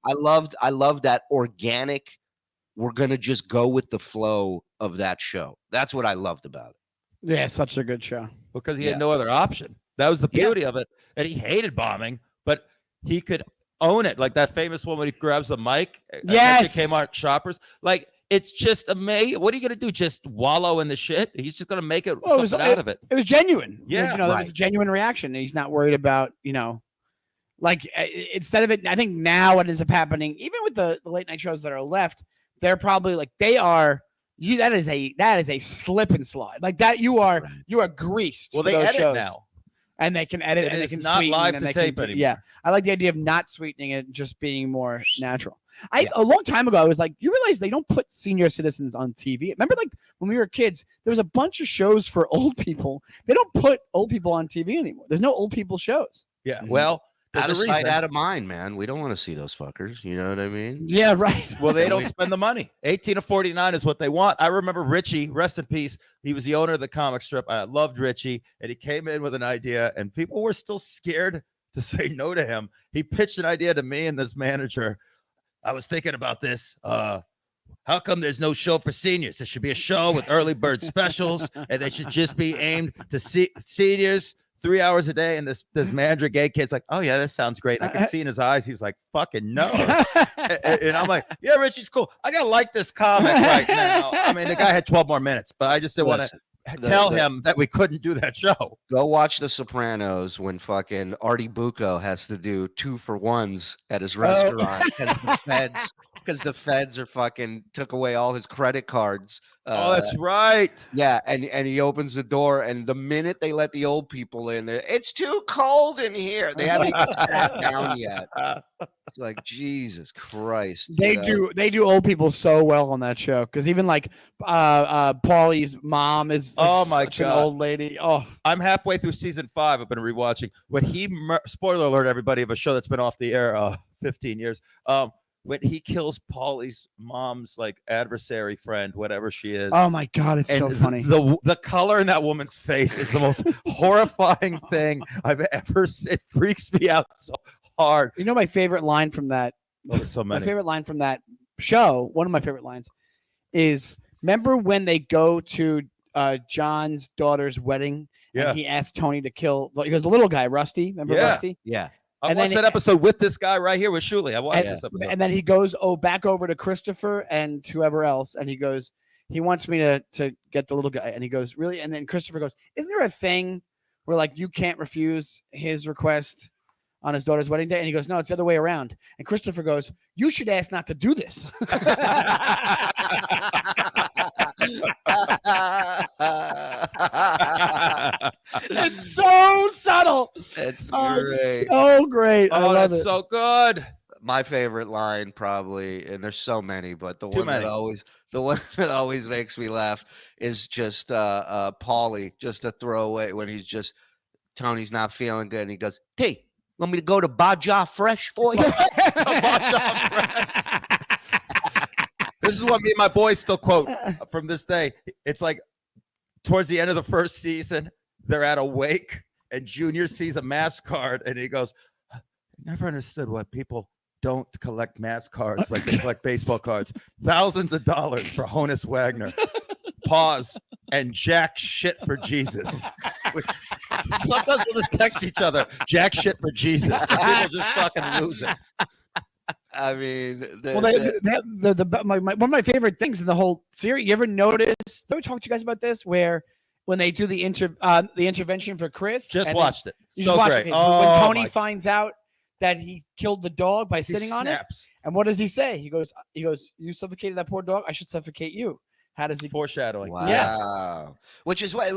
I loved that organic. We're going to just go with the flow of that show. That's what I loved about it. Yeah, such a good show. Because he had no other option. That was the beauty of it. And he hated bombing, but he could own it. Like that famous one when he grabs the mic. Yes. Kmart shoppers. Like, it's just amazing. What are you going to do? Just wallow in the shit? He's just going to make something out of it. It was genuine. Yeah. There was a genuine reaction. He's not worried about, like instead of it, I think now what ends up happening, even with the late night shows that are left, they're probably like that is a slip and slide like that. You are greased. Well, for they those edit shows. now, and they can edit and they can not sweeten live and to tape anymore. Yeah, I like the idea of not sweetening it, just being more natural. A long time ago, I was like, you realize they don't put senior citizens on TV. Remember, like when we were kids, there was a bunch of shows for old people. They don't put old people on TV anymore. There's no old people shows. Yeah, well. Out of sight, out of mind, man. We don't want to see those fuckers. You know what I mean? Yeah, right. Well, they don't spend the money. 18 to 49 is what they want. I remember Richie, rest in peace. He was the owner of the comic strip. I loved Richie, and he came in with an idea, and people were still scared to say no to him. He pitched an idea to me and this manager. I was thinking about this. How come there's no show for seniors? There should be a show with early bird specials, and they should just be aimed to seniors. 3 hours a day, and this manager gay kid's like, oh yeah, this sounds great. And I could see in his eyes, he was like, fucking no. and I'm like, yeah, Richie's cool. I gotta like this comic right now. I mean, the guy had 12 more minutes, but I just didn't want to tell him that we couldn't do that show. Go watch The Sopranos when fucking Artie Bucco has to do 2-for-1s at his restaurant because the feds are fucking took away all his credit cards. That's right. Yeah, and he opens the door, and the minute they let the old people in, it's too cold in here. They haven't even sat down yet. It's like Jesus Christ. They do old people so well on that show because even like Paulie's mom is such an old lady. Oh, I'm halfway through season 5. I've been rewatching when spoiler alert, everybody, of a show that's been off the air 15 years. When he kills Paulie's mom's like adversary friend, whatever she is. Oh my God, it's so funny. The color in that woman's face is the most horrifying thing I've ever seen. It freaks me out so hard. You know my favorite line from that? Oh, there's so many. My favorite line from that show, one of my favorite lines, is remember when they go to John's daughter's wedding and he asked Tony to kill, he goes, the little guy, Rusty. Remember Rusty? Yeah. I watched that episode with this guy right here with Shuli. I watched this episode. And then he goes, back over to Christopher and whoever else. And he goes, he wants me to get the little guy. And he goes, really? And then Christopher goes, isn't there a thing where like you can't refuse his request on his daughter's wedding day? And he goes, no, it's the other way around. And Christopher goes, you should ask not to do this. It's so subtle. It's great. So great. I love it. So good. My favorite line probably, and there's so many, but the one that always makes me laugh is just Paulie, just a throwaway when he's just Tony's not feeling good and he goes, T, Want me to go to Baja Fresh for you? This is what me and my boys still quote from this day. It's like towards the end of the first season, they're at a wake and Junior sees a mask card and he goes, I never understood why people don't collect mask cards like they collect baseball cards. Thousands of dollars for Honus Wagner. Pause and jack shit for Jesus. Sometimes we'll just text each other, jack shit for Jesus. And people just fucking lose it. I mean, one of my favorite things in the whole series. You ever notice? Did we talk to you guys about this? Where when they do the intervention for Chris, Just watched it. You So just watch great. it. Oh, When Tony my- finds out that he killed the dog by sitting on it, snaps. and what does he say? He goes, "You suffocated that poor dog. I should suffocate you." How does he? Foreshadowing. Wow. Yeah. Which is why,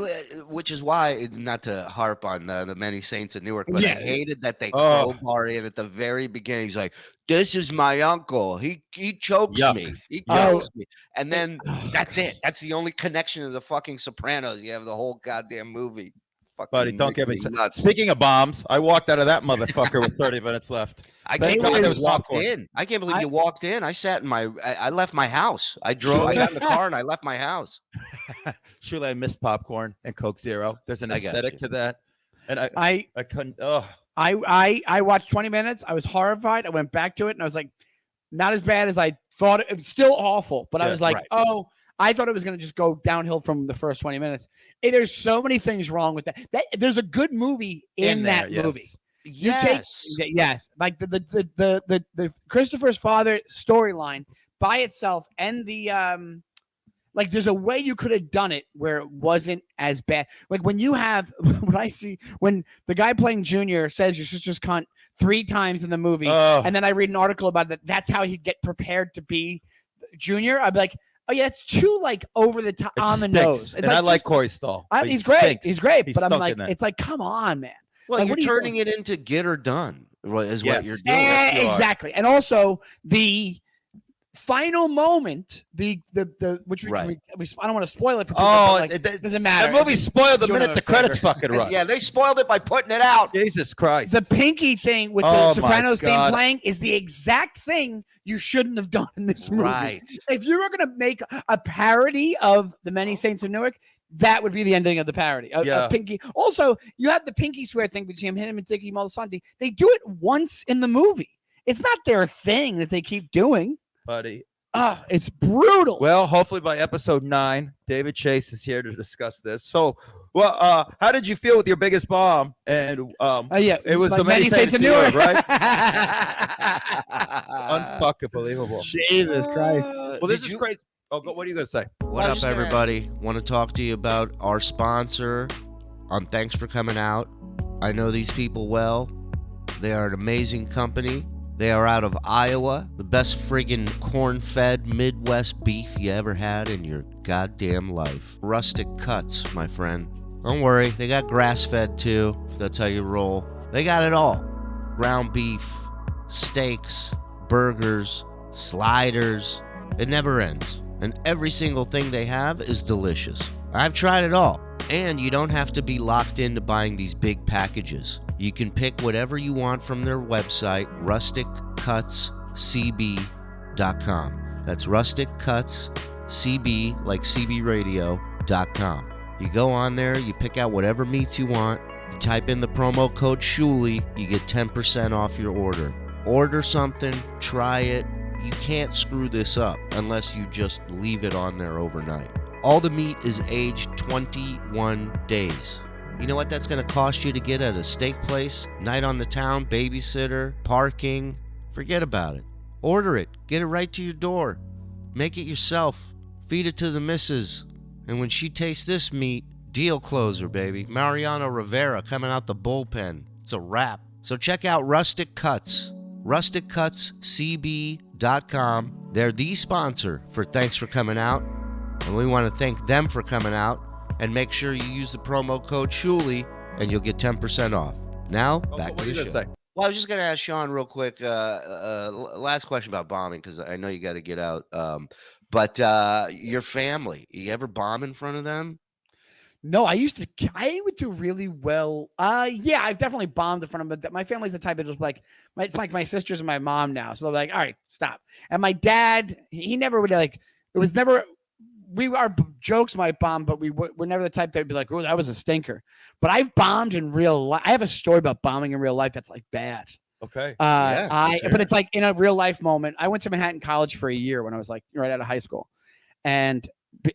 not to harp on the many saints of Newark, but I hated that they crowbar in at the very beginning. He's like, "This is my uncle. He chokes Yuck. me. He kills me." And then that's it. That's the only connection to the fucking Sopranos. You have the whole goddamn movie. Fucking Buddy, don't get me nuts. Speaking of bombs, I walked out of that motherfucker with 30 minutes left. I Thank can't God believe there you was walked popcorn. in. I can't believe you walked in. I sat in I left my house. I got in the car and I left my house. Surely I missed popcorn and Coke Zero. There's an I got aesthetic you. to that. And I couldn't. I watched 20 minutes. I was horrified. I went back to it and I was like, not as bad as I thought. It was still awful, but I Yeah, was like, right. I thought it was going to just go downhill from the first 20 minutes. There's so many things wrong with that. There's a good movie in that there, movie. Yes. Yes, like the Christopher's father storyline by itself, and the like, there's a way you could have done it where it wasn't as bad. Like when you have when the guy playing Junior says your sister's cunt 3 times in the movie, and then I read an article about that. That's how he'd get prepared to be Junior. I'd be like, oh yeah, it's too like over the top, on the nose. And I like Corey Stoll. but He's he great. stinks. He's great. He But I'm stunk like, in that. it's like, come on, man. Well, Like, you're what are you turning it into get or done, is Yes. what you're doing. Yes, you are. Exactly. And also the final moment, which we, Right. we I don't want to spoil it for people. but, like, it doesn't matter. That movie spoiled the Doing minute him the a favor. credits fucking run. Yeah, they spoiled it by putting it out. Jesus Christ. The Pinky thing with Oh, the my Sopranos theme God. playing is the exact thing you shouldn't have done in this movie. Right. If you were going to make a parody of The Many Saints of Newark, that would be the ending of the parody. Yeah. Pinky. Also, you have the Pinky swear thing between him and Dickie Moltisanti. They do it once in the movie. It's not their thing that they keep doing. Buddy. It's brutal. Well, hopefully by episode 9, David Chase is here to discuss this. So, well, how did you feel with your biggest bomb? And Yeah, it was like The Many Saints of Newark, Newark, right? Unfucking believable. Jesus Christ. Well, this is crazy. Oh, what are you gonna say? What I up, was just gonna everybody? Want to talk to you about our sponsor on Thanks for Coming Out. I know these people well. They are an amazing company. They are out of Iowa, the best friggin' corn-fed Midwest beef you ever had in your goddamn life. Rustic Cuts, my friend. Don't worry, they got grass-fed too, if that's how you roll. They got it all. Ground beef, steaks, burgers, sliders. It never ends. And every single thing they have is delicious. I've tried it all. And you don't have to be locked into buying these big packages. You can pick whatever you want from their website, rusticcutscb.com. That's rusticcutscb, like cbradio.com. You go on there, you pick out whatever meats you want, you type in the promo code Shuli, you get 10% off your order. Order something, try it. You can't screw this up unless you just leave it on there overnight. All the meat is aged 21 days. You know what that's going to cost you to get at a steak place? Night on the town, babysitter, parking. Forget about it. Order it. Get it right to your door. Make it yourself. Feed it to the missus. And when she tastes this meat, deal closer, baby. Mariano Rivera coming out the bullpen. It's a wrap. So check out Rustic Cuts. rusticcutscb.com. They're the sponsor for Thanks for Coming Out. And we want to thank them for coming out. And make sure you use the promo code Shuli and you'll get 10% off. Now, back what to are you the gonna show. say? Well, I was just going to ask Sean real quick, last question about bombing, because I know you got to get out. But your family, you ever bomb in front of them? No, I would do really well. Yeah, I've definitely bombed in front of them. My family's the type that just like, it's like my sisters and my mom now. So they're like, all right, stop. And my dad, he never would like, it was never, our jokes might bomb, but we're never the type that would be like, oh, that was a stinker. But I've bombed in real life. I have a story about bombing in real life that's like bad. Okay. But it's like in a real life moment. I went to Manhattan College for a year when I was like right out of high school. And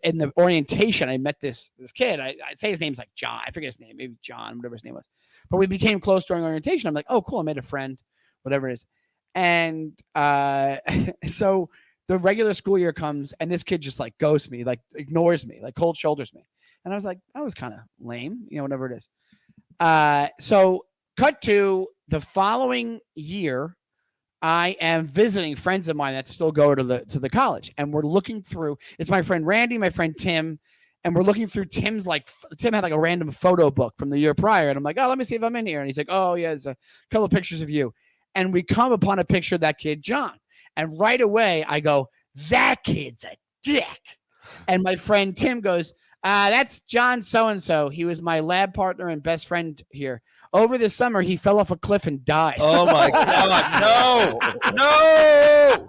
in the orientation, I met this kid. I'd say his name's like John. I forget his name, maybe John, whatever his name was. But we became close during orientation. I'm like, oh, cool. I made a friend, whatever it is. And so the regular school year comes, and this kid just like ghosts me, like ignores me, like cold shoulders me. And I was like, that was kind of lame, whatever it is. So cut to the following year. I am visiting friends of mine that still go to the college, and we're looking through. It's my friend Randy, my friend Tim, and we're looking through Tim's Tim had like a random photo book from the year prior, and I'm like, oh, let me see if I'm in here, and he's like, oh yeah, there's a couple of pictures of you, and we come upon a picture of that kid John, and right away I go, that kid's a dick, and my friend Tim goes, that's John so-and-so. He was my lab partner and best friend here. Over the summer, he fell off a cliff and died. Oh, my God. No.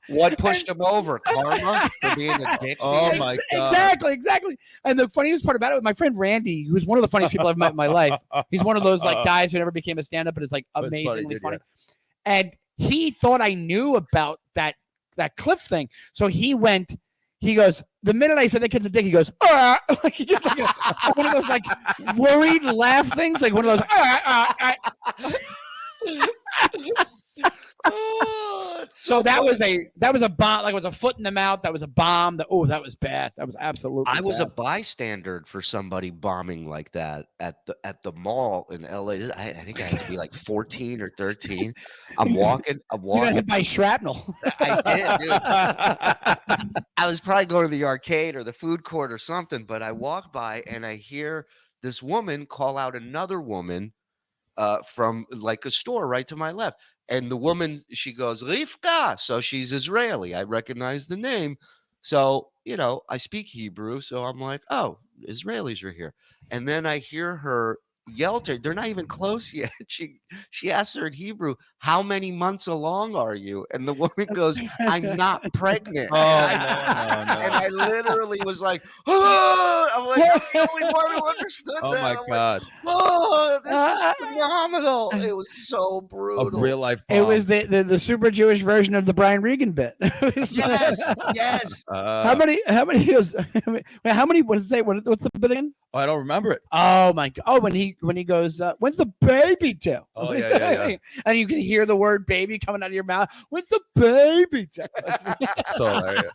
What pushed him over? Karma for being a dick? Oh, my God. Exactly. And the funniest part about it, my friend Randy, who's one of the funniest people I've met in my life. He's one of those like guys who never became a stand-up, but is like amazingly funny. Yeah. And he thought I knew about that cliff thing. So he goes, the minute I said that kid's a dick, he goes, like he just like one of those like worried laugh things, like one of those. So that was a bomb. Like it was a foot in the mouth. That was a bomb. That was bad. That was absolutely. I was bad. a bystander for somebody bombing like that at the mall in LA. I think I had to be like 14 or 13. I'm walking. You got hit by shrapnel. I did, dude. I was probably going to the arcade or the food court or something, but I walk by and I hear this woman call out another woman from like a store right to my left. And the woman, she goes, Rivka. So she's Israeli. I recognize the name. So, I speak Hebrew. So I'm like, oh, Israelis are here. And then I hear her yell to her. They're not even close yet. She asks her in Hebrew, how many months along are you? And the woman goes, I'm not pregnant. Oh, no. And I literally was like, oh, I'm like, I'm the only one who understood that. Oh, my God. Like, oh, this is phenomenal. It was so brutal. A real life bomb. It was the super Jewish version of the Brian Regan bit. Yes. How many is, how many, what does it say? What's the bit again? I don't remember it. Oh my God. Oh, when he goes, when's the baby due? Oh, yeah. And you can hear the word baby coming out of your mouth. When's the baby due? So hilarious.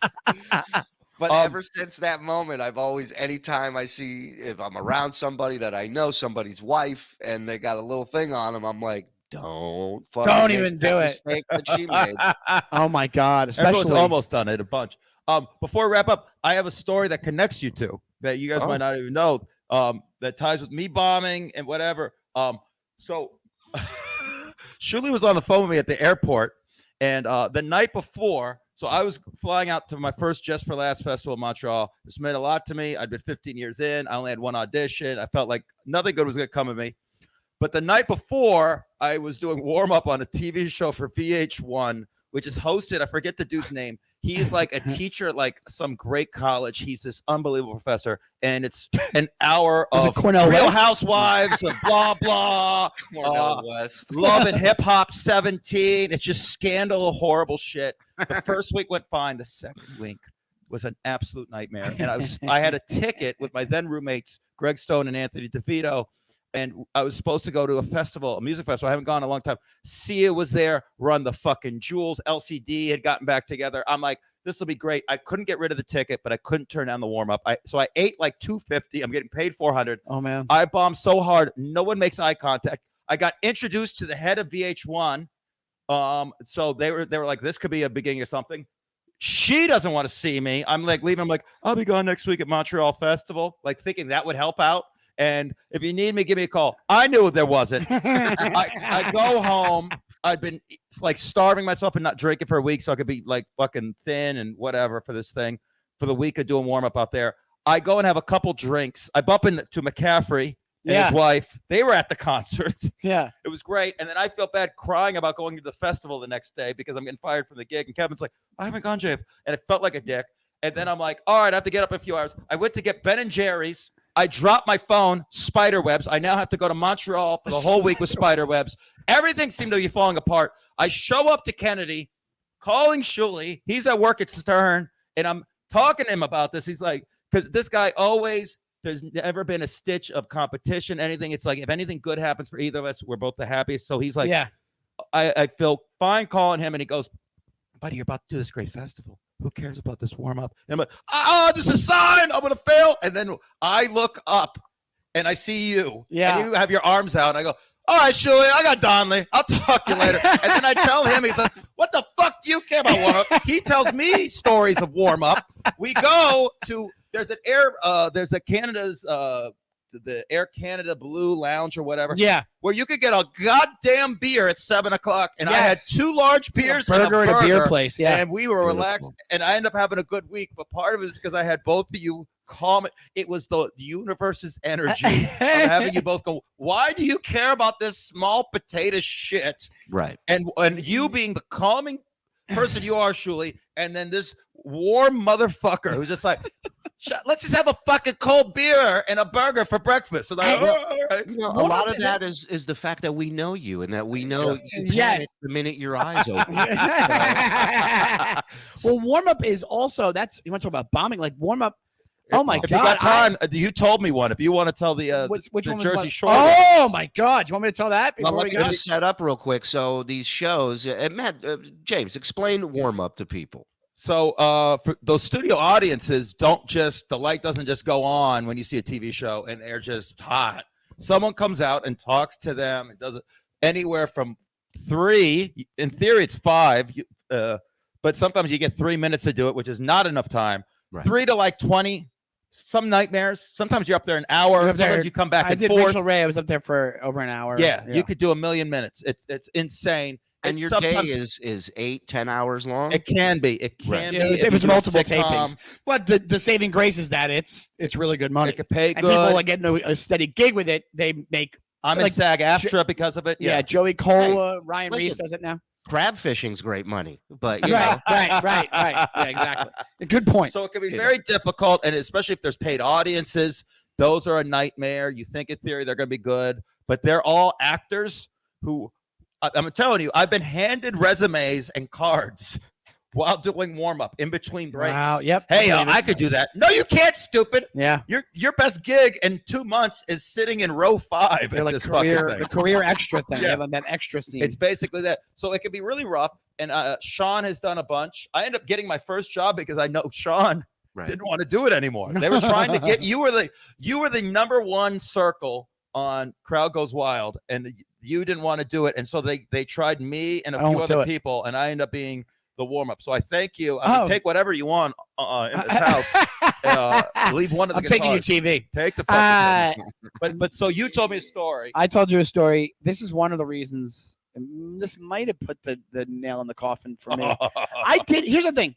But ever since that moment, I've always, anytime I see, if I'm around somebody that I know, somebody's wife, and they got a little thing on them, I'm like, don't even do it. Mistake that she made. Oh my God. Especially Everyone's almost done it a bunch. Before we wrap up, I have a story that connects you two that you guys might not even know, that ties with me bombing and whatever. So Shuli was on the phone with me at the airport, and the night before, so I was flying out to my first Just for Laughs festival in Montreal. This meant a lot to me. I'd been 15 years in. I only had one audition. I felt like nothing good was going to come of me. But the night before, I was doing warm-up on a TV show for VH1, which is hosted, I forget the dude's name. He's like a teacher at like some great college. He's this unbelievable professor. And it's an hour of Real Housewives and blah, blah. Love and Hip Hop 17. It's just scandal, horrible shit. The first week went fine. The second week was an absolute nightmare. And I had a ticket with my then roommates, Greg Stone and Anthony DeVito. And I was supposed to go to a festival, a music festival. I haven't gone in a long time. Sia was there, Run the Fucking Jewels. LCD had gotten back together. I'm like, this will be great. I couldn't get rid of the ticket, but I couldn't turn down the warm-up. So I ate like $250. I'm getting paid $400. Oh, man. I bombed so hard. No one makes eye contact. I got introduced to the head of VH1. So they were like, this could be a beginning of something. She doesn't want to see me. I'm like leaving. I'm like, I'll be gone next week at Montreal Festival. Like thinking that would help out. And if you need me, give me a call. I knew there wasn't. I go home. I'd been like starving myself and not drinking for a week so I could be like fucking thin and whatever for this thing for the week of doing warm up out there. I go and have a couple drinks. I bump into McCaffrey and Yeah. his wife. They were at the concert. Yeah. It was great. And then I feel bad crying about going to the festival the next day because I'm getting fired from the gig. And Kevin's like, I haven't gone, Jay. And it felt like a dick. And then I'm like, all right, I have to get up in a few hours. I went to get Ben & Jerry's. I dropped my phone, spider webs. I now have to go to Montreal for the whole week with spider webs. Everything seemed to be falling apart. I show up to Kennedy, calling Shuli. He's at work at Stern. And I'm talking to him about this. He's like, because this guy always, there's never been a stitch of competition, anything. It's like, if anything good happens for either of us, we're both the happiest. So he's like, Yeah. I feel fine calling him. And he goes, buddy, you're about to do this great festival. Who cares about this warm up? And I'm like, this is a sign. I'm going to fail. And then I look up and I see you. Yeah. And you have your arms out. And I go, all right, Shuli, I got Donnelly. I'll talk to you later. And then I tell him, he's like, what the fuck do you care about warm up? He tells me stories of warm up. We go to, there's a Canada's, the Air Canada Blue Lounge or whatever. Yeah. Where you could get a goddamn beer at 7:00. And I had 2 large beers a burger and at a beer place. Yeah. And we were relaxed. And I ended up having a good week. But part of it is because I had both of you calm it. It was the universe's energy of having you both go, why do you care about this small potato shit? Right. And you being the calming person you are, Shuli, and then this warm motherfucker who's just like, let's just have a fucking cold beer and a burger for breakfast. So like, all right. You know, a lot of that is the fact that we know you and that we know you panic the minute your eyes open. Well, warm up is also, you want to talk about bombing, like warm up. Oh my If God. you got time, you told me one. If you want to tell the which the one was Jersey what? Shore. Oh my God. You want me to tell that? Well, before let we me go? just set up real quick. So these shows, Matt, James, explain warm up to people. So for those studio audiences, the light doesn't just go on when you see a TV show and they're just hot. Someone comes out and talks to them and does it anywhere from 3, in theory it's 5, but sometimes you get 3 minutes to do it, which is not enough time. Right. 3 to like 20, some nightmares. Sometimes you're up there an hour, sometimes you come back I and did forth. Rachel Ray. I was up there for over an hour. Yeah, you could do 1 million minutes. It's insane. And your day is 8-10 hours long. It can be. It can be. It if was you do a multiple sitcom. tapings. But the saving grace is that it's really good money. It could pay And good. people are getting a steady gig with it. They make. I'm in SAG-AFTRA because of it. Yeah, Joey Cola, Ryan listen. Reese does it now. Crab fishing's great money, but you Right, know. right. Yeah, exactly. Good point. So it can be very difficult, and especially if there's paid audiences, those are a nightmare. You think in theory they're going to be good, but they're all actors who, I'm telling you, I've been handed resumes and cards while doing warm-up in between breaks. Wow, yep. Hey, I could do that. No, you can't, stupid. Yeah. Your best gig in 2 months is sitting in row 5. They're at like this fucking thing. the career extra thing. Yeah. They have that extra scene. It's basically that. So it can be really rough. And Sean has done a bunch. I ended up getting my first job because I know Sean didn't want to do it anymore. They were trying to get you were the #1 circle on Crowd Goes Wild, and you didn't want to do it. And so they tried me and a few other people, and I ended up being the warm up. So I thank you. I mean, take whatever you want in this house. Leave one of the I'm taking your guitars. TV. Take the fucking but so you told me a story. I told you a story. This is one of the reasons. This might have put the nail in the coffin for me. I did. Here's the thing.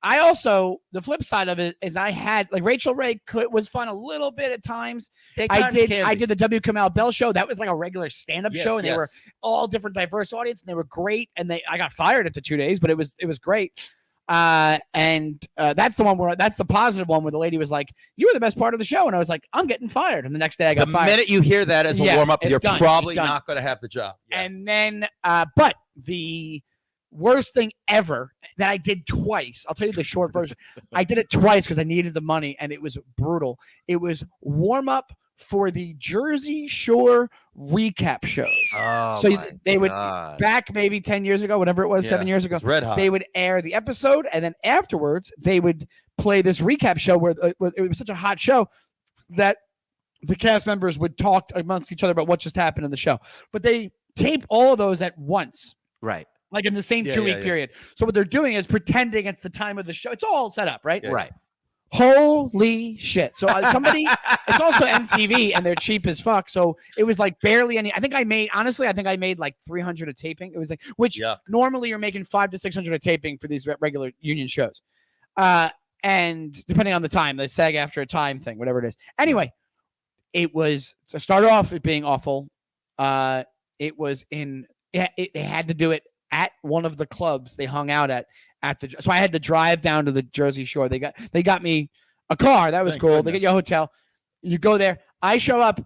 I also, the flip side of it is I had, like, Rachel Ray was fun a little bit at times. I did the W. Kamau Bell show. That was like a regular stand-up show, and they were all different, diverse audience, and they were great. And I got fired after 2 days, but it was great. And that's the one that's the positive one where the lady was like, "You were the best part of the show," and I was like, "I'm getting fired." And the next day I got fired. The minute you hear that as a warm up, you're probably not going to have the job. Yeah. And then, but the worst thing ever that I did twice. I'll tell you the short version. I did it twice because I needed the money, and it was brutal. It was warm up for the Jersey Shore recap shows. Oh, so they would back maybe 10 years ago, whatever it was, 7 years ago. Red hot. They would air the episode, and then afterwards they would play this recap show where it was such a hot show that the cast members would talk amongst each other about what just happened in the show. But they tape all of those at once. Right. Like in the same 2-week period. So what they're doing is pretending it's the time of the show. It's all set up, right? Yeah. Right. Holy shit. So it's also MTV, and they're cheap as fuck. So it was like barely any. I think I made like 300 a taping. It was like, which normally you're making 500 to 600 a taping for these regular union shows. and depending on the time, the SAG after a time thing, whatever it is. Anyway, it was to start off it being awful. It was in they had to do it at one of the clubs they hung out at the. So I had to drive down to the Jersey Shore. They got me a car. That was Thank cool. goodness. They get you a hotel. You go there. I show up.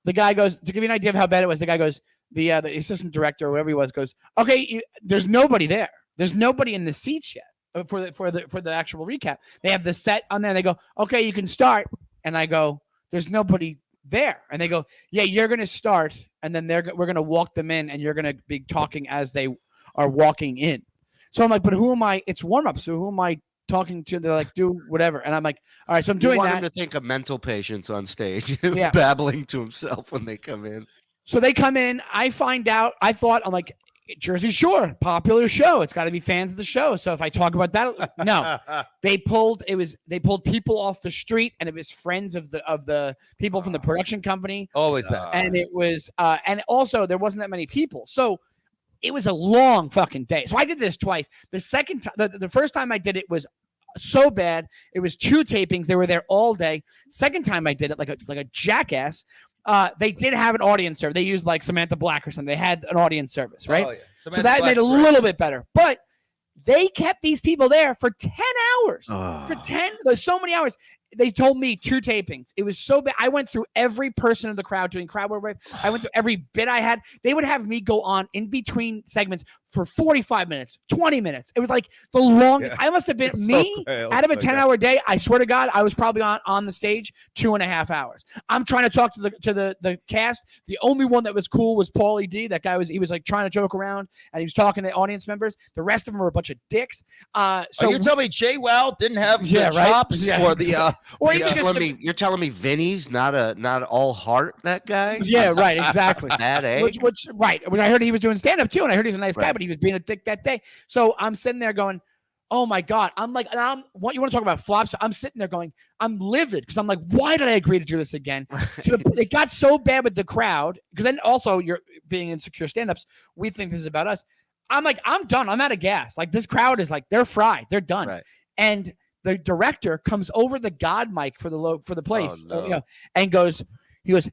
The guy goes, to give you an idea of how bad it was. The guy goes, the assistant director or whatever he was goes, okay, there's nobody there. There's nobody in the seats yet for the actual recap. They have the set on there. They go, okay, you can start. And I go, there's nobody there. And they go, yeah, you're gonna start, and then we're gonna walk them in, and you're gonna be talking as they are walking in. So I'm like, but who am I? It's warm up. So who am I talking to? They're like, do whatever. And I'm like, all right, so I'm doing want that. him to think of mental patients on stage, Yeah. babbling to himself when they come in. So they come in. I find out. I'm like, Jersey Shore, popular show. It's got to be fans of the show. So if I talk about that, no, they pulled people off the street, and it was friends of the people from the production company. Always that. And it was, and also there wasn't that many people. So it was a long fucking day. So I did this twice. The second time, the first time I did it was so bad. It was 2 tapings. They were there all day. Second time I did it like a jackass. They did have an audience service. They used like Samantha Black or something. They had an audience service, right? Oh, yeah. So that made it a little bit better. But they kept these people there for 10 hours. There's so many hours. They told me 2 tapings. It was so bad. I went through every person in the crowd doing crowd work with. I went through every bit I had. They would have me go on in between segments for 45 minutes, 20 minutes. It was like the longest. Yeah. I must have been out of a 10-hour day. I swear to God, I was probably on the stage 2.5 hours. I'm trying to talk to the cast. The only one that was cool was Paulie D. That guy was like trying to joke around, and he was talking to audience members. The rest of them were a bunch of dicks. So you tell me Jay Wow didn't have the chops or the or even you're telling me Vinny's not all heart, that guy? Yeah, right, exactly. That egg? Which right. When I heard he was doing stand-up too, and I heard he's a nice guy, but he was being a dick that day. So I'm sitting there going, oh my God. I'm like, what you want to talk about flops? I'm sitting there going, I'm livid because I'm like, why did I agree to do this again? It got so bad with the crowd, because then also you're being insecure stand-ups. We think this is about us. I'm like, I'm done. I'm out of gas. Like, this crowd is like, they're fried. They're done. Right. And the director comes over the God mic for the place, and he goes,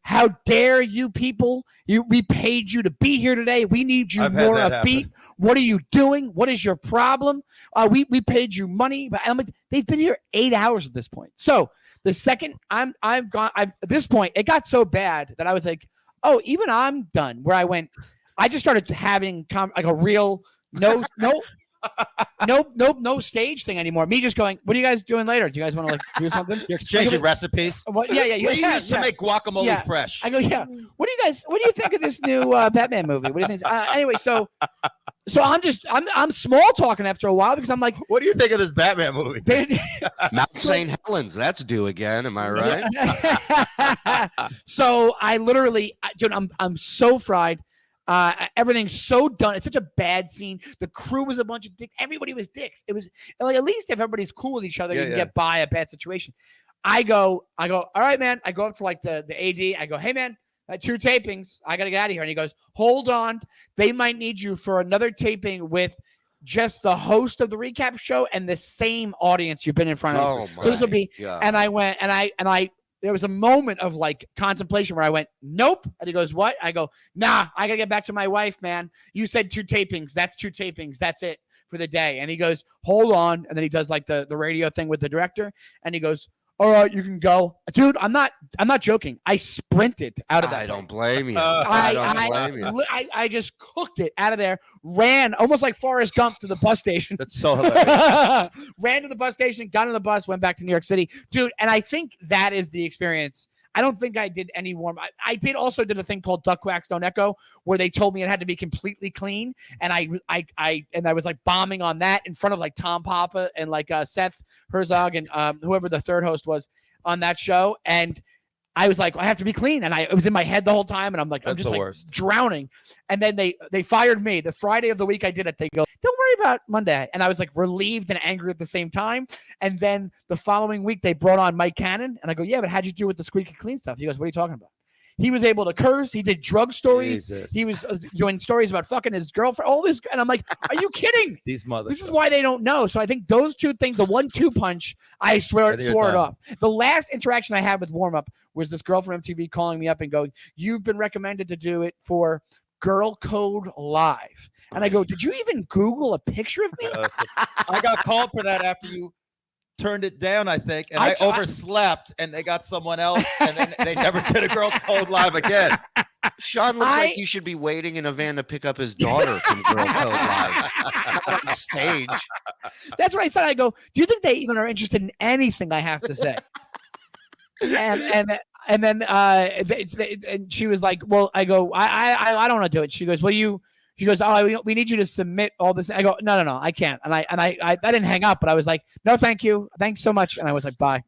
how dare you people? We paid you to be here today. We need you more upbeat. What are you doing? What is your problem? We paid you money, but I'm like, they've been here 8 hours at this point. So the second I've gone, at this point, it got so bad that I was like, oh, even I'm done. Where I just started having like a real no stage thing anymore. Me just going, what are you guys doing later? Do you guys want to like do something? You're exchanging recipes. What? Yeah. We used to make guacamole fresh. I go, yeah. What do you think of this new Batman movie? What do you think? Anyway, so I'm small talking after a while because I'm like, what do you think of this Batman movie? Mount St. Helens, that's due again. Am I right? So I literally, dude, I'm so fried. Everything's so done. It's such a bad scene. The crew was a bunch of dicks. Everybody was dicks. It was like, at least if everybody's cool with each other, you can get by a bad situation. I go, all right, man. I go up to like the AD. I go, hey, man, 2 tapings. I got to get out of here. And he goes, hold on. They might need you for another taping with just the host of the recap show and the same audience you've been in front of. So this will be, and I went, and I, there was a moment of like contemplation where I went, nope. And he goes, what? I go, nah, I got to get back to my wife, man. You said 2 tapings. That's 2 tapings. That's it for the day. And he goes, hold on. And then he does like the radio thing with the director. And he goes, all right, you can go. Dude, I'm not joking. I sprinted out of that. I don't blame you. I just cooked it out of there, ran almost like Forrest Gump to the bus station. That's so hilarious. Ran to the bus station, got on the bus, went back to New York City. Dude, and I think that is the experience. I don't think I did any warm. I did a thing called Duck Quacks Don't Echo, where they told me it had to be completely clean, and I was like bombing on that in front of like Tom Papa and like Seth Herzog and whoever the third host was on that show, and I was like, I have to be clean, and it was in my head the whole time, and I'm like, I'm just like drowning. And then they fired me the Friday of the week I did it. They go, don't worry about Monday, and I was like relieved and angry at the same time. And then the following week they brought on Mike Cannon, and I go, yeah, but how'd you do with the squeaky clean stuff? He goes, what are you talking about? He was able to curse. He did drug stories. Jesus. He was doing stories about fucking his girlfriend. All this, and I'm like, are you kidding? These mothers. This is why they don't know. So I think those two things, the 1-2 punch, I swore it off. The last interaction I had with warm up was this girl from MTV calling me up and going, "You've been recommended to do it for Girl Code Live." And I go, "Did you even Google a picture of me?" I got called for that after you turned it down, I think, and I overslept, and they got someone else, and then they never did a Girl Code Live again. Sean looks like he should be waiting in a van to pick up his daughter from Girl Code Live on the stage. That's what I said. I go, "Do you think they even are interested in anything I have to say?" And then and she was like, "Well," I go, I don't want to do it." She goes, She goes, "Oh, we need you to submit all this." I go, no, I can't. And I didn't hang up, but I was like, "No, thank you. Thanks so much." And I was like, "Bye."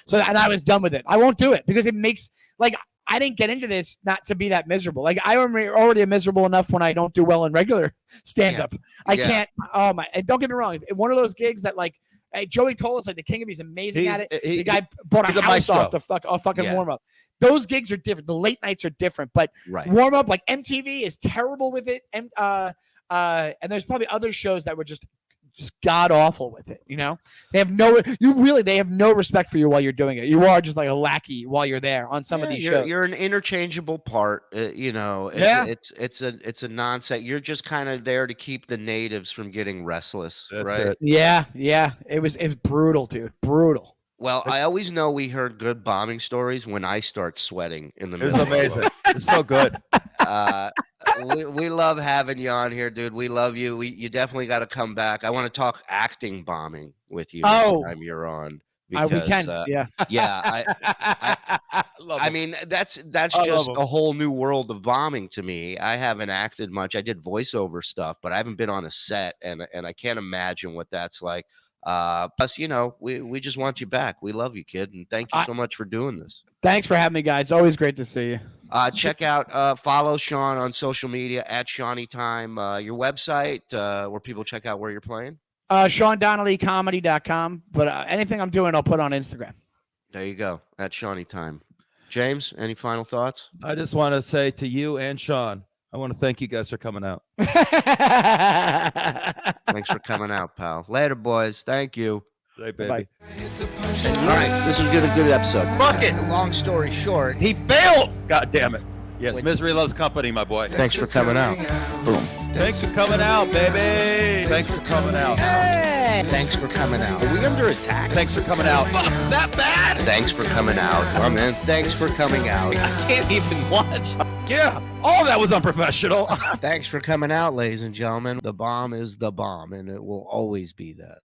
So, and I was done with it. I won't do it because it makes, like, I didn't get into this not to be that miserable. Like, I already am miserable enough when I don't do well in regular stand-up. I can't. Oh my! And don't get me wrong. One of those gigs that, like, hey, Joey Cole is like the king of. He's amazing at it. The guy bought a house off the fucking warm up. Those gigs are different. The late nights are different, but warm up, like MTV is terrible with it. And there's probably other shows that were just god awful with it. You know, they have no respect for you while you're doing it. You are just like a lackey while you're there on some of these shows. You're an interchangeable part. You know, it's a nonsense. You're just kind of there to keep the natives from getting restless, right? It. Yeah. It was brutal, dude. Brutal. Well, I always know we heard good bombing stories when I start sweating in the middle. It was amazing. It's so good. We love having you on here, dude. We love you. You definitely got to come back. I want to talk acting bombing with you next time you're on. Because, we can. I mean, that's just a whole new world of bombing to me. I haven't acted much. I did voiceover stuff, but I haven't been on a set, and I can't imagine what that's like. Plus, you know, we just want you back. We love you, kid, and thank you so much for doing this. Thanks for having me, guys. Always great to see you. Check out, follow Sean on social media at Shawnee Time. Your website, where people check out where you're playing. SeanDonnellyComedy.com. But anything I'm doing, I'll put on Instagram. There you go. At Shawnee Time. James, any final thoughts? I just want to say to you and Sean, I want to thank you guys for coming out. Thanks for coming out, pal. Later, boys. Thank you. Hey, baby. Bye. All right, this was a good episode. Fuck it. Long story short, He failed. God damn it. Yes, misery loves company, my boy. thanks for coming out. Boom. Thanks for coming out, baby. Thanks for coming out. Hey! Thanks for coming out. Are we under attack? Thanks for coming out. Fuck, that bad? Thanks for coming out. I'm in. Thanks for coming out. I can't even watch. Yeah, all that was unprofessional. Thanks for coming out, ladies and gentlemen. The bomb is the bomb, and it will always be that.